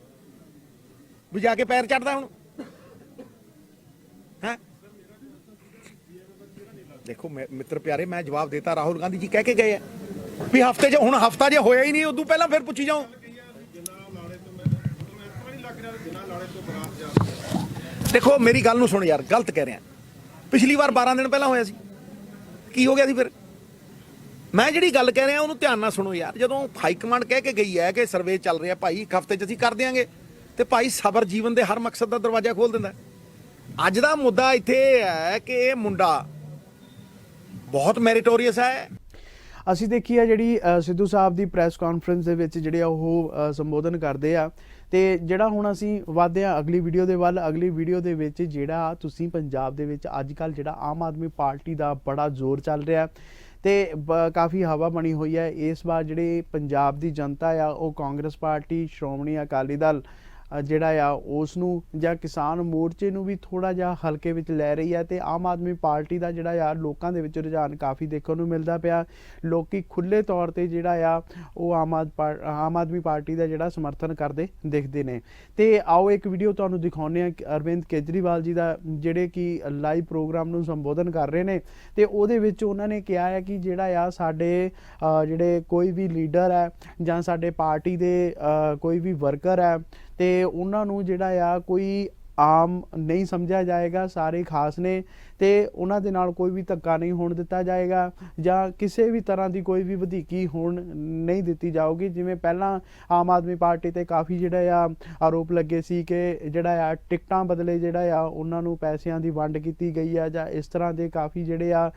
ਵੀ ਜਾ ਕੇ ਪੈਰ ਚੜਦਾ ਹੁਣ ਹੈ। ਦੇਖੋ ਮਿੱਤਰ ਪਿਆਰੇ, ਮੈਂ ਜਵਾਬ ਦੇਤਾ। ਰਾਹੁਲ ਗਾਂਧੀ ਜੀ ਕਹਿ ਕੇ ਗਏ ਆ ਵੀ ਹਫਤੇ 'ਚ, ਹੁਣ ਹਫਤਾ ਜੇ ਹੋਇਆ ਹੀ ਨਹੀਂ ਉਦੋਂ ਪਹਿਲਾਂ ਫਿਰ ਪੁੱਛੀ ਜਾਓ। ਦੇਖੋ ਮੇਰੀ ਗੱਲ ਨੂੰ ਸੁਣ ਯਾਰ, ਗਲਤ ਕਹਿ ਰਿਹਾ। ਪਿਛਲੀ ਵਾਰ 12 ਦਿਨ ਪਹਿਲਾਂ ਹੋਇਆ ਸੀ, ਕੀ ਹੋ ਗਿਆ ਸੀ ਫਿਰ? ਮੈਂ ਜਿਹੜੀ ਗੱਲ ਕਹਿ ਰਿਹਾ ਉਹਨੂੰ ਧਿਆਨ ਨਾਲ ਸੁਣੋ ਯਾਰ। ਜਦੋਂ ਹਾਈ ਕਮਾਂਡ ਕਹਿ ਕੇ ਗਈ ਹੈ ਕਿ ਸਰਵੇ ਚੱਲ ਰਿਹਾ ਭਾਈ, ਇੱਕ ਹਫਤੇ 'ਚ ਅਸੀਂ ਕਰ ਦਿਆਂਗੇ, ਤੇ ਭਾਈ ਸਬਰ ਜੀਵਨ ਦੇ ਹਰ ਮਕਸਦ ਦਾ ਦਰਵਾਜ਼ਾ ਖੋਲ ਦਿੰਦਾ। ਅੱਜ ਦਾ ਮੁੱਦਾ ਇੱਥੇ ਇਹ ਹੈ ਕਿ ਇਹ ਮੁੰਡਾ ਬਹੁਤ ਮੈਰੀਟੋਰੀਅਸ ਹੈ। ਅਸੀਂ ਦੇਖੀ ਆ ਜਿਹੜੀ ਸਿੱਧੂ ਸਾਹਿਬ ਦੀ ਪ੍ਰੈਸ ਕਾਨਫਰੰਸ ਦੇ ਵਿੱਚ ਜਿਹੜੇ ਆ ਉਹ ਸੰਬੋਧਨ ਕਰਦੇ ਆ, ਤੇ ਜਿਹੜਾ ਹੁਣ ਅਸੀਂ ਵਧਦੇ ਆ ਅਗਲੀ ਵੀਡੀਓ ਦੇ ਵੱਲ। ਅਗਲੀ ਵੀਡੀਓ ਦੇ ਵਿੱਚ ਜਿਹੜਾ ਤੁਸੀਂ ਪੰਜਾਬ ਦੇ ਵਿੱਚ ਅੱਜ ਕੱਲ੍ਹ ਜਿਹੜਾ ਆਮ ਆਦਮੀ ਪਾਰਟੀ ਦਾ ਬੜਾ ਜ਼ੋਰ ਚੱਲ ਰਿਹਾ ਤੇ ਕਾਫੀ ਹਵਾ ਬਣੀ ਹੋਈ ਹੈ। ਇਸ ਵਾਰ ਜਿਹੜੇ ਪੰਜਾਬ ਦੀ ਜਨਤਾ ਆ ਉਹ ਕਾਂਗਰਸ ਪਾਰਟੀ, ਸ਼੍ਰੋਮਣੀ ਅਕਾਲੀ ਦਲ ਜਿਹੜਾ ਆ ਉਸ ਨੂੰ ਜਾਂ ਕਿਸਾਨ ਮੋਰਚੇ ਨੂੰ ਵੀ ਥੋੜ੍ਹਾ ਜਿਹਾ ਹਲਕੇ ਵਿੱਚ ਲੈ ਰਹੀ ਹੈ, ਤੇ ਆਮ ਆਦਮੀ ਪਾਰਟੀ ਦਾ ਜਿਹੜਾ ਆ ਲੋਕਾਂ ਦੇ ਵਿੱਚ ਰੁਝਾਨ ਕਾਫੀ ਦੇਖਣ ਨੂੰ ਮਿਲਦਾ ਪਿਆ। ਲੋਕੀ ਖੁੱਲ੍ਹੇ ਤੌਰ 'ਤੇ ਜਿਹੜਾ ਆ ਉਹ ਆਮ ਆਦਮੀ ਪਾਰਟੀ ਦਾ ਜਿਹੜਾ ਸਮਰਥਨ ਕਰਦੇ ਦਿਖਦੇ ਨੇ। ਤੇ ਆਓ ਇੱਕ ਵੀਡੀਓ ਤੁਹਾਨੂੰ ਦਿਖਾਉਂਦੇ ਹਾਂ ਅਰਵਿੰਦ ਕੇਜਰੀਵਾਲ ਜੀ ਦਾ, ਜਿਹੜੇ ਕਿ ਲਾਈਵ ਪ੍ਰੋਗਰਾਮ ਨੂੰ ਸੰਬੋਧਨ ਕਰ ਰਹੇ ਨੇ। ਤੇ ਉਹਦੇ ਵਿੱਚ ਉਹਨਾਂ ਨੇ ਕਿਹਾ ਹੈ ਕਿ ਜਿਹੜਾ ਆ ਸਾਡੇ ਜਿਹੜੇ ਕੋਈ ਵੀ ਲੀਡਰ ਹੈ ਜਾਂ ਸਾਡੇ ਪਾਰਟੀ ਦੇ ਕੋਈ ਵੀ ਵਰਕਰ ਹੈ ਤੇ ਉਹਨਾਂ ਨੂੰ ਜਿਹੜਾ ਆ ਕੋਈ ਆਮ ਨਹੀਂ ਸਮਝਿਆ ਜਾਏਗਾ, ਸਾਰੇ ਖਾਸ ਨੇ ਤੇ ਉਹਨਾਂ ਦੇ ਨਾਲ ਕੋਈ ਵੀ ਧੱਕਾ ਨਹੀਂ ਹੋਣ ਦਿੱਤਾ ਜਾਏਗਾ ਜਾਂ ਕਿਸੇ ਵੀ ਤਰ੍ਹਾਂ ਦੀ ਕੋਈ ਵੀ ਵਧੀਕੀ ਹੋਣ ਨਹੀਂ ਦਿੱਤੀ ਜਾਊਗੀ। ਜਿਵੇਂ ਪਹਿਲਾਂ ਆਮ ਆਦਮੀ ਪਾਰਟੀ ਤੇ ਕਾਫੀ ਜਿਹੜਾ ਆ ਆਰੋਪ ਲੱਗੇ ਸੀ ਕਿ ਜਿਹੜਾ ਆ ਟਿਕਟਾਂ ਬਦਲੇ ਜਿਹੜਾ ਆ ਉਹਨਾਂ ਨੂੰ ਪੈਸਿਆਂ ਦੀ ਵੰਡ ਕੀਤੀ ਗਈ ਆ, ਜਾਂ ਇਸ ਤਰ੍ਹਾਂ ਦੇ ਕਾਫੀ ਜਿਹੜੇ ਆ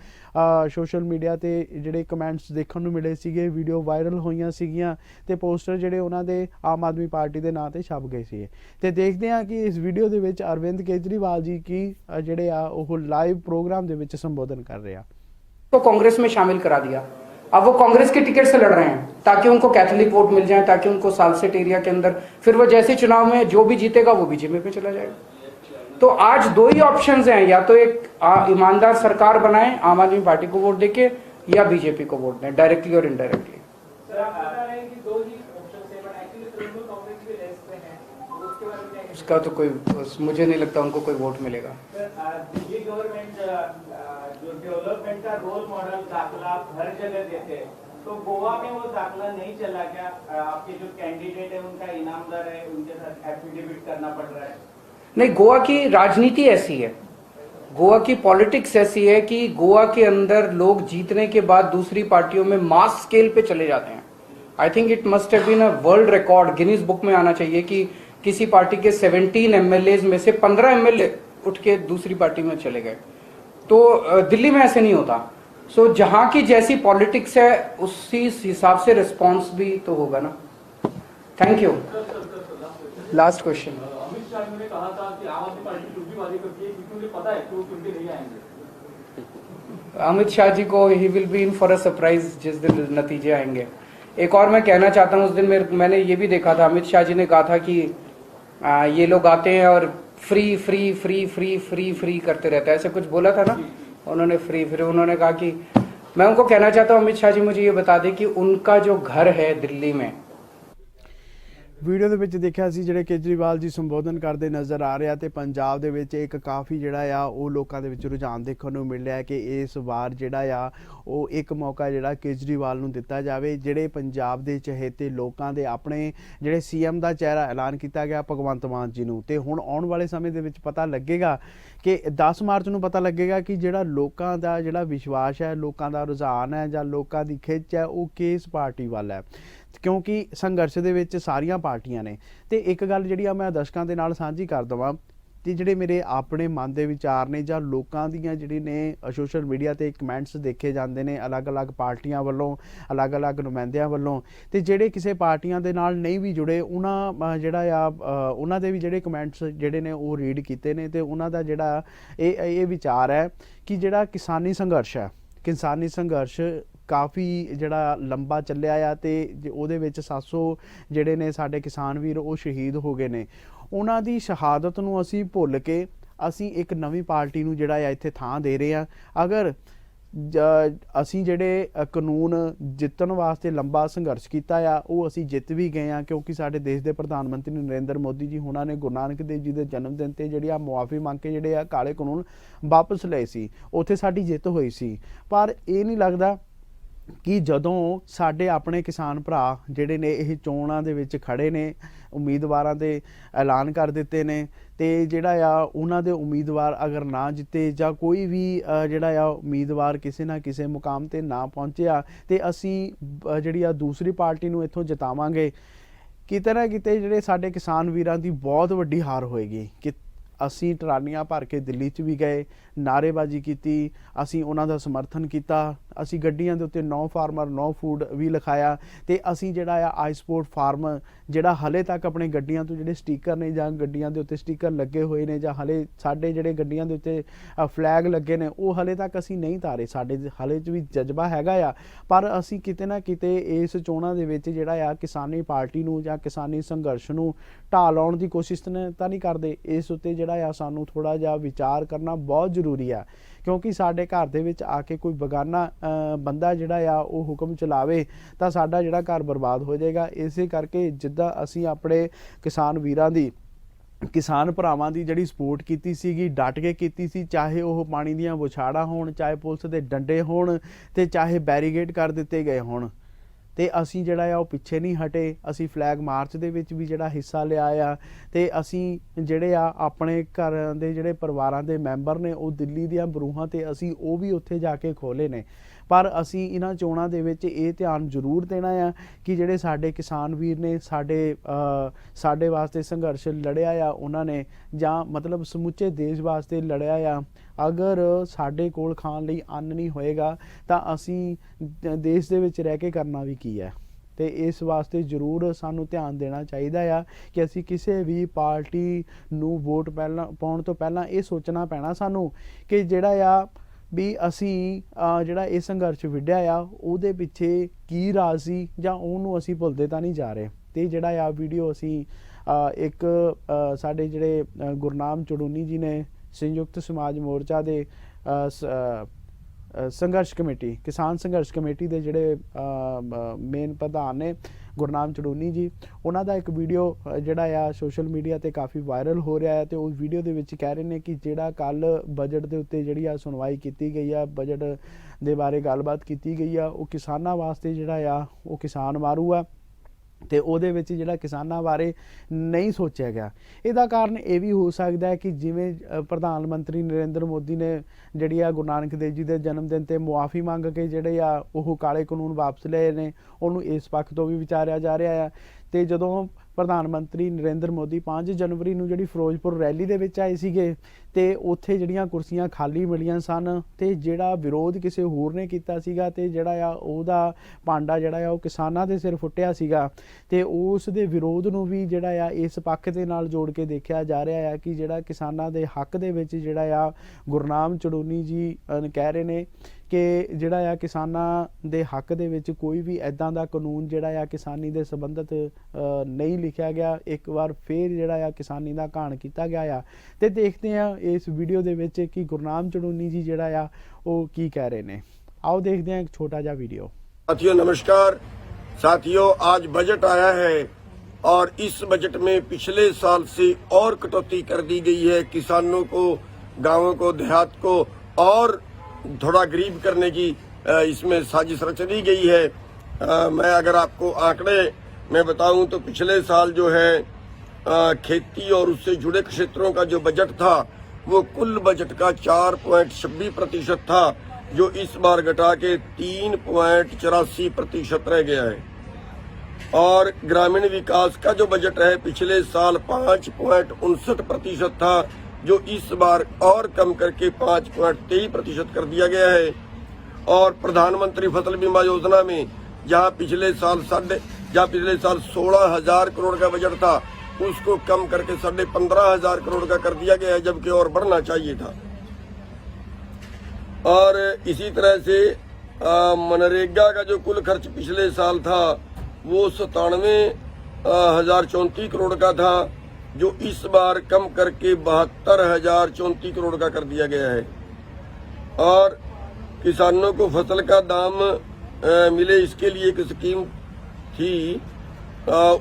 ਸੋਸ਼ਲ ਮੀਡੀਆ ਤੇ ਜਿਹੜੇ ਕਮੈਂਟਸ ਦੇਖਣ ਨੂੰ ਮਿਲੇ ਸੀਗੇ, ਵੀਡੀਓ ਵਾਇਰਲ ਹੋਈਆਂ ਸੀਗੀਆਂ ਤੇ ਪੋਸਟਰ ਜਿਹੜੇ ਉਹਨਾਂ ਦੇ ਆਮ ਆਦਮੀ ਪਾਰਟੀ ਦੇ ਨਾਂ ਤੇ ਛਪ ਗਏ ਸੀ। ਤੇ ਦੇਖਦੇ ਹਾਂ ਕਿ ਇਸ ਵੀਡੀਓ ਦੇ ਵਿੱਚ ਅਰਵਿੰਦ ਕੇਜਰੀਵਾਲ ਜੀ ਕੀ ਜਿਹੜੇ ਆ ਉਹ ਲਾइव प्रोग्राम ਦੇ ਵਿੱਚ ਸੰਬੋਧਨ ਕਰ ਰਹੇ ਆ। तो कांग्रेस में शामिल करा दिया। अब वो कांग्रेस के टिकट से लड़ रहे हैं ताकि उनको कैथोलिक वोट मिल जाए, ताकि उनको सालसेट एरिया के अंदर फिर वो जैसे चुनाव में जो भी जीतेगा वो बीजेपी पे चला जाएगा। तो आज दो ही ऑप्शंस हैं, या तो एक ईमानदार सरकार बनाए आम आदमी पार्टी को वोट देके, या बीजेपी को वोट दें डायरेक्टली और इनडायरेक्टली। उसका तो कोई, मुझे नहीं लगता उनको कोई वोट मिलेगा। दिल्ली गवर्नमेंट जो डेवलपमेंट का रोल मॉडल दाखला हर जगह देते हैं, तो गोवा में वो दाखला नहीं चला क्या? आपके जो कैंडिडेट है उनका इनामदार है, उनके साथ एफिडेविट करना पड़ रहा है। नहीं, गोवा की राजनीति ऐसी है, गोवा की पॉलिटिक्स ऐसी है कि गोवा के अंदर लोग जीतने के बाद दूसरी पार्टियों में मास स्केल पे चले जाते हैं। I think it must have been a world record, Guinness book में आना चाहिए कि किसी पार्टी के 17 एमएलए में से 15 एमएलए उठ के दूसरी पार्टी में चले गए। तो दिल्ली में ऐसे नहीं होता। सो जहां की जैसी पॉलिटिक्स है उसी हिसाब से रिस्पांस भी तो होगा ना। Thank you. Last question. Amit Shah ने कहा था कि आम आदमी पार्टी कुछ भी वादे करती है क्योंकि उन्हें पता है कि वो चुनके नहीं आएंगे। अमित शाह जी को he will be in for a surprise जिस दिन नतीजे आएंगे। एक और मैं कहना चाहता हूं, उस दिन मैंने ये भी देखा था, अमित शाह जी ने कहा था कि ये लोग आते हैं और free free free free free free करते रहता है, ऐसे कुछ बोला था ना उन्होंने, फ्री। फिर उन्होंने कहा कि मैं उनको कहना चाहता हूँ, अमित शाह जी मुझे ये बता दें कि उनका जो घर है दिल्ली में। ਵੀਡੀਓ ਦੇ ਵਿੱਚ ਦੇਖਿਆ ਸੀ ਜਿਹੜੇ ਕੇਜਰੀਵਾਲ ਜੀ ਸੰਬੋਧਨ ਕਰਦੇ ਨਜ਼ਰ ਆ ਰਿਹਾ, ਤੇ ਪੰਜਾਬ ਦੇ ਵਿੱਚ ਇੱਕ ਕਾਫੀ ਜਿਹੜਾ ਆ ਉਹ ਲੋਕਾਂ ਦੇ ਵਿੱਚ ਰੁਝਾਨ ਦੇਖਣ ਨੂੰ ਮਿਲ ਰਿਹਾ ਕਿ ਇਸ ਵਾਰ ਜਿਹੜਾ ਆ ਉਹ ਇੱਕ ਮੌਕਾ ਜਿਹੜਾ ਕੇਜਰੀਵਾਲ ਨੂੰ ਦਿੱਤਾ ਜਾਵੇ। ਜਿਹੜੇ ਪੰਜਾਬ ਦੇ ਚਹੇਤੇ ਲੋਕਾਂ ਦੇ ਆਪਣੇ ਜਿਹੜੇ ਸੀਐਮ ਦਾ ਚਿਹਰਾ ਐਲਾਨ ਕੀਤਾ ਗਿਆ ਭਗਵੰਤ ਮਾਨ ਜੀ ਨੂੰ, ਤੇ ਹੁਣ ਆਉਣ ਵਾਲੇ ਸਮੇਂ ਦੇ ਵਿੱਚ ਪਤਾ ਲੱਗੇਗਾ ਕਿ 10 ਮਾਰਚ ਨੂੰ ਪਤਾ ਲੱਗੇਗਾ ਕਿ ਜਿਹੜਾ ਲੋਕਾਂ ਦਾ ਜਿਹੜਾ ਵਿਸ਼ਵਾਸ ਹੈ, ਲੋਕਾਂ ਦਾ ਰੁਝਾਨ ਹੈ ਜਾਂ ਲੋਕਾਂ ਦੀ ਖਿੱਚ ਹੈ ਉਹ ਕਿਸ ਪਾਰਟੀ ਵੱਲ ਹੈ, ਕਿਉਂਕਿ ਸੰਘਰਸ਼ ਦੇ ਵਿੱਚ ਸਾਰੀਆਂ ਪਾਰਟੀਆਂ ਨੇ। ਤੇ ਇੱਕ ਗੱਲ ਜਿਹੜੀ ਆ ਮੈਂ ਦਰਸ਼ਕਾਂ ਦੇ ਨਾਲ ਸਾਂਝੀ ਕਰ ਦੇਵਾਂ, ਤੇ ਜਿਹੜੇ ਮੇਰੇ ਆਪਣੇ ਮਨ ਦੇ ਵਿਚਾਰ ਨੇ ਜਾਂ ਲੋਕਾਂ ਦੀਆਂ ਜਿਹੜੀ ਨੇ ਸੋਸ਼ਲ ਮੀਡੀਆ ਤੇ ਕਮੈਂਟਸ ਦੇਖੇ ਜਾਂਦੇ ਨੇ ਅਲੱਗ-ਅਲੱਗ ਪਾਰਟੀਆਂ ਵੱਲੋਂ, ਅਲੱਗ-ਅਲੱਗ ਨੁਮਾਇੰਦਿਆਂ ਵੱਲੋਂ, ਤੇ ਜਿਹੜੇ ਕਿਸੇ ਪਾਰਟੀਆਂ ਦੇ ਨਾਲ ਨਹੀਂ ਵੀ ਜੁੜੇ ਉਹਨਾਂ ਜਿਹੜਾ ਆ ਉਹਨਾਂ ਦੇ ਵੀ ਜਿਹੜੇ ਕਮੈਂਟਸ ਜਿਹੜੇ ਨੇ ਉਹ ਰੀਡ ਕੀਤੇ ਨੇ, ਤੇ ਉਹਨਾਂ ਦਾ ਜਿਹੜਾ ਇਹ ਵਿਚਾਰ ਹੈ ਕਿ ਜਿਹੜਾ ਕਿਸਾਨੀ ਸੰਘਰਸ਼ ਹੈ, ਕਿਸਾਨੀ ਸੰਘਰਸ਼ ਕਾਫੀ ਜਿਹੜਾ ਲੰਬਾ ਚੱਲਿਆ ਆ ਤੇ ਉਹਦੇ ਵਿੱਚ 700 ਜਿਹੜੇ ਨੇ ਸਾਡੇ ਕਿਸਾਨ ਵੀਰ ਉਹ ਸ਼ਹੀਦ ਹੋ ਗਏ ਨੇ। ਉਹਨਾਂ ਦੀ ਸ਼ਹਾਦਤ ਨੂੰ ਅਸੀਂ ਭੁੱਲ ਕੇ ਅਸੀਂ ਇੱਕ ਨਵੀਂ ਪਾਰਟੀ ਨੂੰ ਜਿਹੜਾ ਆ ਇੱਥੇ ਥਾਂ ਦੇ ਰਹੇ ਆ। ਅਗਰ ਅਸੀਂ ਜਿਹੜੇ ਕਾਨੂੰਨ ਜਿੱਤਣ ਵਾਸਤੇ ਲੰਬਾ ਸੰਘਰਸ਼ ਕੀਤਾ ਆ ਉਹ ਅਸੀਂ ਜਿੱਤ ਵੀ ਗਏ ਆ, ਕਿਉਂਕਿ ਸਾਡੇ ਦੇਸ਼ ਦੇ ਪ੍ਰਧਾਨ ਮੰਤਰੀ ਨਰਿੰਦਰ ਮੋਦੀ ਜੀ ਉਹਨਾਂ ਨੇ ਗੁਰੂ ਨਾਨਕ ਦੇਵ ਜੀ ਦੇ ਜਨਮ ਦਿਨ ਤੇ ਜਿਹੜੀ ਆ ਮੁਆਫੀ ਮੰਗ ਕੇ ਜਿਹੜੇ ਆ ਕਾਲੇ ਕਾਨੂੰਨ ਵਾਪਸ ਲਏ ਸੀ, ਉੱਥੇ ਸਾਡੀ ਜਿੱਤ ਹੋਈ ਸੀ। ਪਰ ਇਹ ਨਹੀਂ ਲੱਗਦਾ ਕਿ ਜਦੋਂ ਸਾਡੇ ਆਪਣੇ ਕਿਸਾਨ ਭਰਾ ਜਿਹੜੇ ਨੇ ਇਹ ਚੋਣਾਂ ਦੇ ਵਿੱਚ ਖੜੇ ਨੇ, ਉਮੀਦਵਾਰਾਂ ਦੇ ਐਲਾਨ ਕਰ ਦਿੱਤੇ ਨੇ ਤੇ ਜਿਹੜਾ ਆ ਉਹਨਾਂ ਦੇ ਉਮੀਦਵਾਰ ਅਗਰ ਨਾ ਜਿੱਤੇ ਜਾਂ ਕੋਈ ਵੀ ਜਿਹੜਾ ਆ ਉਮੀਦਵਾਰ ਕਿਸੇ ਨਾ ਕਿਸੇ ਮੁਕਾਮ ਤੇ ਨਾ ਪਹੁੰਚਿਆ ਤੇ ਅਸੀਂ ਜਿਹੜੀ ਆ ਦੂਸਰੀ ਪਾਰਟੀ ਨੂੰ ਇੱਥੋਂ ਜਿਤਾਵਾਂਗੇ। ਕਿਤੇ ਨਾ ਕਿਤੇ ਜਿਹੜੇ ਸਾਡੇ ਕਿਸਾਨ ਵੀਰਾਂ ਦੀ ਬਹੁਤ ਵੱਡੀ ਹਾਰ ਹੋਏਗੀ ਕਿ ਅਸੀਂ ਟਰਾਲੀਆਂ ਭਰ ਕੇ ਦਿੱਲੀ 'ਚ ਵੀ ਗਏ, ਨਾਅਰੇਬਾਜ਼ੀ ਕੀਤੀ, ਅਸੀਂ ਉਹਨਾਂ ਦਾ ਸਮਰਥਨ ਕੀਤਾ, ਅਸੀਂ ਗੱਡੀਆਂ ਦੇ ਉੱਤੇ ਨੋ ਫਾਰਮਰ ਨੋ ਫੂਡ ਵੀ ਲਿਖਾਇਆ ਤੇ ਅਸੀਂ ਜਿਹੜਾ ਆ ਆਈਸਪੋਰਟ ਫਾਰਮ ਜਿਹੜਾ ਹਲੇ ਤੱਕ ਆਪਣੇ ਗੱਡੀਆਂ ਤੋਂ ਜਿਹੜੇ ਸਟicker ਨੇ ਜਾਂ ਗੱਡੀਆਂ ਦੇ ਉੱਤੇ ਸਟicker ਲੱਗੇ ਹੋਏ ਨੇ ਜਾਂ ਹਲੇ ਸਾਡੇ ਜਿਹੜੇ ਗੱਡੀਆਂ ਦੇ ਉੱਤੇ ਫਲੈਗ ਲੱਗੇ ਨੇ ਉਹ ਹਲੇ ਤੱਕ ਅਸੀਂ ਨਹੀਂ ਤਾਰੇ। ਸਾਡੇ ਹਲੇ 'ਚ ਵੀ ਜਜ਼ਬਾ ਹੈਗਾ ਆ, ਪਰ ਅਸੀਂ ਕਿਤੇ ਨਾ ਕਿਤੇ ਇਸ ਚੋਣਾਂ ਦੇ ਵਿੱਚ ਜਿਹੜਾ ਆ ਕਿਸਾਨੀ ਪਾਰਟੀ ਨੂੰ ਜਾਂ ਕਿਸਾਨੀ ਸੰਘਰਸ਼ ਨੂੰ ਢਾਹ ਲਾਉਣ ਦੀ ਕੋਸ਼ਿਸ਼ ਤਾਂ ਨਹੀਂ ਕਰਦੇ। ਇਸ ਉੱਤੇ ਜਿਹੜਾ ਆ ਸਾਨੂੰ ਥੋੜਾ ਜਿਹਾ ਵਿਚਾਰ ਕਰਨਾ ਬਹੁਤ ਜ਼ਰੂਰੀ ਆ, ਕਿਉਂਕਿ ਸਾਡੇ ਘਰ ਦੇ ਵਿੱਚ ਆ ਕੇ ਕੋਈ ਬੇਗਾਨਾ ਬੰਦਾ ਜਿਹੜਾ ਆ ਉਹ ਹੁਕਮ ਚਲਾਵੇ ਤਾਂ ਸਾਡਾ ਜਿਹੜਾ ਘਰ ਬਰਬਾਦ ਹੋ ਜਾਏਗਾ। ਇਸੇ ਕਰਕੇ ਜਿੱਦਾਂ ਅਸੀਂ ਆਪਣੇ ਕਿਸਾਨ ਵੀਰਾਂ ਦੀ ਕਿਸਾਨ ਭਰਾਵਾਂ ਦੀ ਜਿਹੜੀ ਸਪੋਰਟ ਕੀਤੀ ਸੀਗੀ, ਡਟ ਕੇ ਕੀਤੀ ਸੀ, ਚਾਹੇ ਉਹ ਪਾਣੀ ਦੀਆਂ ਵਿਛਾੜਾਂ ਹੋਣ, ਚਾਹੇ ਪੁਲਿਸ ਦੇ ਡੰਡੇ ਹੋਣ ਤੇ ਚਾਹੇ ਬੈਰੀਗੇਡ ਕਰ ਦਿੱਤੇ ਗਏ ਹੋਣ, ਤੇ ਅਸੀਂ ਜਿਹੜਾ ਆ ਉਹ ਪਿੱਛੇ ਨਹੀਂ ਹਟੇ। ਅਸੀਂ ਫਲੈਗ ਮਾਰਚ ਦੇ ਵਿੱਚ ਵੀ ਜਿਹੜਾ ਹਿੱਸਾ ਲਿਆ ਆ ਤੇ ਅਸੀਂ ਜਿਹੜੇ ਆ ਆਪਣੇ ਘਰਾਂ ਦੇ ਜਿਹੜੇ ਪਰਿਵਾਰਾਂ ਦੇ ਮੈਂਬਰ ਨੇ ਉਹ ਦਿੱਲੀ ਦੀਆਂ ਬਰੂਹਾਂ ਤੇ ਅਸੀਂ ਉਹ ਵੀ ਉੱਥੇ ਜਾ ਕੇ ਖੋਲੇ ਨੇ। ਪਰ ਅਸੀਂ ਇਹਨਾਂ ਚੋਣਾਂ ਦੇ ਵਿੱਚ ਇਹ ਧਿਆਨ ਜ਼ਰੂਰ ਦੇਣਾ ਆ ਕਿ ਜਿਹੜੇ ਸਾਡੇ ਕਿਸਾਨ ਵੀਰ ਨੇ ਸਾਡੇ ਵਾਸਤੇ ਸੰਘਰਸ਼ ਲੜਿਆ ਆ ਉਹਨਾਂ ਨੇ, ਜਾਂ ਮਤਲਬ ਸਮੁੱਚੇ ਦੇਸ਼ ਵਾਸਤੇ ਲੜਿਆ ਆ। ਅਗਰ ਸਾਡੇ ਕੋਲ ਖਾਣ ਲਈ ਅੰਨ ਨਹੀਂ ਹੋਏਗਾ ਤਾਂ ਅਸੀਂ ਦੇਸ਼ ਦੇ ਵਿੱਚ ਰਹਿ ਕੇ ਕਰਨਾ ਵੀ ਕੀ ਹੈ। ਤੇ ਇਸ ਵਾਸਤੇ ਜ਼ਰੂਰ ਸਾਨੂੰ ਧਿਆਨ ਦੇਣਾ ਚਾਹੀਦਾ ਆ ਕਿ ਅਸੀਂ ਕਿਸੇ ਵੀ ਪਾਰਟੀ ਨੂੰ ਵੋਟ ਪਾਉਣ ਤੋਂ ਪਹਿਲਾਂ ਇਹ ਸੋਚਣਾ ਪੈਣਾ ਸਾਨੂੰ ਕਿ ਜਿਹੜਾ ਆ ਵੀ ਅਸੀਂ ਜਿਹੜਾ ਇਹ ਸੰਘਰਸ਼ ਵਿੱਢਿਆ ਆ ਉਹਦੇ ਪਿੱਛੇ ਕੀ ਰਾਜ਼ ਸੀ ਜਾਂ ਉਹਨੂੰ ਅਸੀਂ ਭੁੱਲਦੇ ਤਾਂ ਨਹੀਂ ਜਾ ਰਹੇ। ਤੇ ਜਿਹੜਾ ਆ ਵੀਡੀਓ ਅਸੀਂ ਇੱਕ ਸਾਡੇ ਜਿਹੜੇ ਗੁਰਨਾਮ ਚੜੂਨੀ ਜੀ ਨੇ ਸੰਯੁਕਤ ਸਮਾਜ ਮੋਰਚਾ ਦੇ ਸੰਘਰਸ਼ ਕਮੇਟੀ ਕਿਸਾਨ ਸੰਘਰਸ਼ ਕਮੇਟੀ ਦੇ ਜਿਹੜੇ ਮੇਨ ਪ੍ਰਧਾਨ ਨੇ ਗੁਰਨਾਮ ਚੜੂਨੀ ਜੀ, ਉਹਨਾਂ ਦਾ ਇੱਕ ਵੀਡੀਓ ਜਿਹੜਾ ਆ ਸੋਸ਼ਲ ਮੀਡੀਆ ਤੇ ਕਾਫੀ ਵਾਇਰਲ ਹੋ ਰਿਹਾ ਹੈ ਤੇ ਉਸ ਵੀਡੀਓ ਦੇ ਵਿੱਚ ਕਹਿ ਰਹੇ ਨੇ ਕਿ ਜਿਹੜਾ ਕੱਲ ਬਜਟ ਦੇ ਉੱਤੇ ਜਿਹੜੀ ਆ ਸੁਣਵਾਈ ਕੀਤੀ ਗਈ ਆ, ਬਜਟ ਦੇ ਬਾਰੇ ਗੱਲਬਾਤ ਕੀਤੀ ਗਈ ਆ, ਉਹ ਕਿਸਾਨਾਂ ਵਾਸਤੇ ਜਿਹੜਾ ਆ ਉਹ ਕਿਸਾਨ ਮਾਰੂ ਆ ਤੇ ਉਹਦੇ ਵਿੱਚ ਜਿਹੜਾ ਕਿਸਾਨਾਂ ਬਾਰੇ ਨਹੀਂ ਸੋਚਿਆ ਗਿਆ। ਇਹਦਾ ਕਾਰਨ ਇਹ ਵੀ ਹੋ ਸਕਦਾ ਹੈ ਕਿ ਜਿਵੇਂ ਪ੍ਰਧਾਨ ਮੰਤਰੀ ਨਰਿੰਦਰ ਮੋਦੀ ਨੇ ਜਿਹੜੀ ਆ ਗੁਰੂ ਨਾਨਕ ਦੇਵ ਜੀ ਦੇ ਜਨਮ ਦਿਨ ਤੇ ਮੁਆਫੀ ਮੰਗ ਕੇ ਜਿਹੜੇ ਆ ਉਹ ਕਾਲੇ ਕਾਨੂੰਨ ਵਾਪਸ ਲਏ ਨੇ, ਉਹਨੂੰ ਇਸ ਪੱਖ ਤੋਂ ਵੀ ਵਿਚਾਰਿਆ ਜਾ ਰਿਹਾ ਆ। ਤੇ ਜਦੋਂ ਪ੍ਰਧਾਨ ਮੰਤਰੀ ਨਰਿੰਦਰ ਮੋਦੀ 5 ਜਨਵਰੀ ਨੂੰ ਜਿਹੜੀ ਫਿਰੋਜ਼ਪੁਰ ਰੈਲੀ ਦੇ ਵਿੱਚ ਆਏ ਸੀਗੇ ਤੇ ਉੱਥੇ ਜਿਹੜੀਆਂ ਕੁਰਸੀਆਂ ਖਾਲੀ ਮਿਲੀਆਂ ਸਨ ਤੇ ਜਿਹੜਾ ਵਿਰੋਧ ਕਿਸੇ ਹੋਰ ਨੇ ਕੀਤਾ ਸੀਗਾ ਤੇ ਜਿਹੜਾ ਆ ਉਹਦਾ ਪਾਂਡਾ ਜਿਹੜਾ ਆ ਉਹ ਕਿਸਾਨਾਂ ਦੇ ਸਿਰ ਫੁੱਟਿਆ ਸੀਗਾ ਤੇ ਉਸ ਦੇ ਵਿਰੋਧ ਨੂੰ ਵੀ ਜਿਹੜਾ ਆ ਇਸ ਪੱਖ ਦੇ ਨਾਲ ਜੋੜ ਕੇ ਦੇਖਿਆ ਜਾ ਰਿਹਾ ਆ ਕਿ ਜਿਹੜਾ ਕਿਸਾਨਾਂ ਦੇ ਹੱਕ ਦੇ ਵਿੱਚ ਜਿਹੜਾ ਆ ਗੁਰਨਾਮ ਚੜੂਨੀ ਜੀ ਕਹਿ ਰਹੇ ਨੇ ਕਿ ਜਿਹੜਾ ਆ ਕਿਸਾਨਾਂ ਦੇ ਹੱਕ ਦੇ ਵਿੱਚ ਕੋਈ ਵੀ ਇੱਦਾਂ ਦਾ ਕਾਨੂੰਨ ਜਿਹੜਾ ਆ ਕਿਸਾਨੀ ਦੇ ਸੰਬੰਧਿਤ ਨਹੀਂ ਲਿਖਿਆ ਗਿਆ। ਇੱਕ ਵਾਰ ਫੇਰ ਜਿਹੜਾ ਆ ਕਿਸਾਨੀ ਦਾ ਘਾਣ ਕੀਤਾ ਗਿਆ ਆ ਤੇ ਦੇਖਦੇ ਆ ਇਸ ਵੀਡੀਓ ਦੇ ਵਿੱਚ ਕਿ ਗੁਰਨਾਮ ਚੜੂਨੀ ਜੀ ਜਿਹੜਾ ਆ ਉਹ ਕੀ ਕਹਿ ਰਹੇ ਨੇ। आओ देखते हैं एक छोटा सा वीडियो। साथियों नमस्कार। साथियों आज बजट आया है और इस बजट में पिछले साल से और कटौती कर दी गई है। किसानों को, गांवों को, देहात को और थोड़ा गरीब करने की इसमें साजिश रची गई है। मैं अगर आपको आंकड़े में बताऊं तो पिछले साल जो है खेती और उससे जुड़े क्षेत्रों का जो बजट था वो कुल बजट का 4.26% था, जो इस बार घटा के 3.84% रह गया है। और ग्रामीण विकास का जो बजट है पिछले साल 5.59% था, जो इस बार और कम करके 5.23% कर दिया गया है। और प्रधानमंत्री फसल बीमा योजना में जहां पिछले साल 16,000 करोड़ का बजट था, उसको कम करके 15,500 करोड़ का कर दिया गया है, जबकि और बढ़ना चाहिए था। और इसी तरह से मनरेगा का जो कुल खर्च पिछले साल था वो 97,034 करोड़ का था, जो इस बार कम करके 72,034 करोड़ का कर दिया गया है। और किसानों को फसल का दाम मिले, इसके लिए एक स्कीम थी,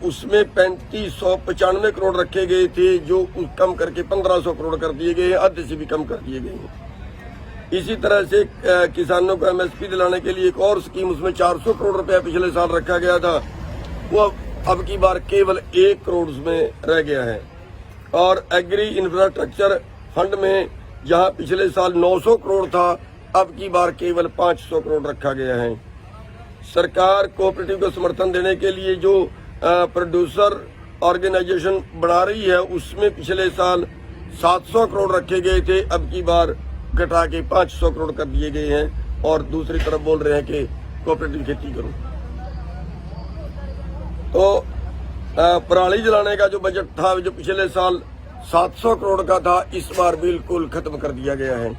उसमें 3595 करोड़ रखे गए थे, जो कम करके 1500 करोड़ कर दिए गए हैं, आधे से भी कम कर दिए गए हैं। इसी तरह से किसानों को एमएसपी दिलाने के लिए एक और स्कीम, उसमें 400 करोड़ रुपया पिछले साल रखा गया था, वो अब की बार केवल 1 करोड़ उसमें रह गया है। और एग्री इंफ्रास्ट्रक्चर फंड में जहां पिछले साल 900 करोड़ था, अब की बार केवल 500 करोड़ रखा गया है। सरकार कोऑपरेटिव को समर्थन देने के लिए जो प्रोड्यूसर ऑर्गेनाइजेशन बना रही है, उसमें पिछले साल 700 करोड़ रखे गए थे, अब की बार घटा के 500 करोड़ कर दिए गए हैं। और दूसरी तरफ बोल रहे हैं कि कोऑपरेटिव खेती करो। तो पराली जलाने का जो बजट था, जो पिछले साल 700 करोड़ का था, इस बार बिल्कुल खत्म कर दिया गया है।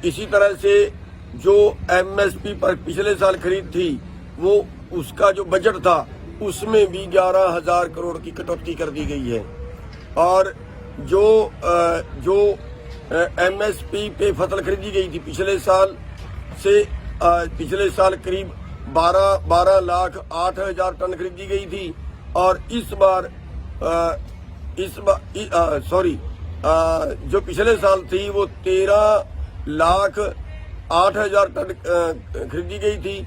इसी तरह से जो एमएसपी पर पिछले साल खरीद थी, वो उसका जो बजट था उसमें भी 11,000 करोड़ की कटौती कर दी गई है। और जो एमएसपी पे फसल खरीदी गई थी पिछले साल से, पिछले साल करीब 12,08,000 टन खरीदी गई थी, और इस बार जो पिछले साल थी वो 13,08,000 टन खरीदी गई थी।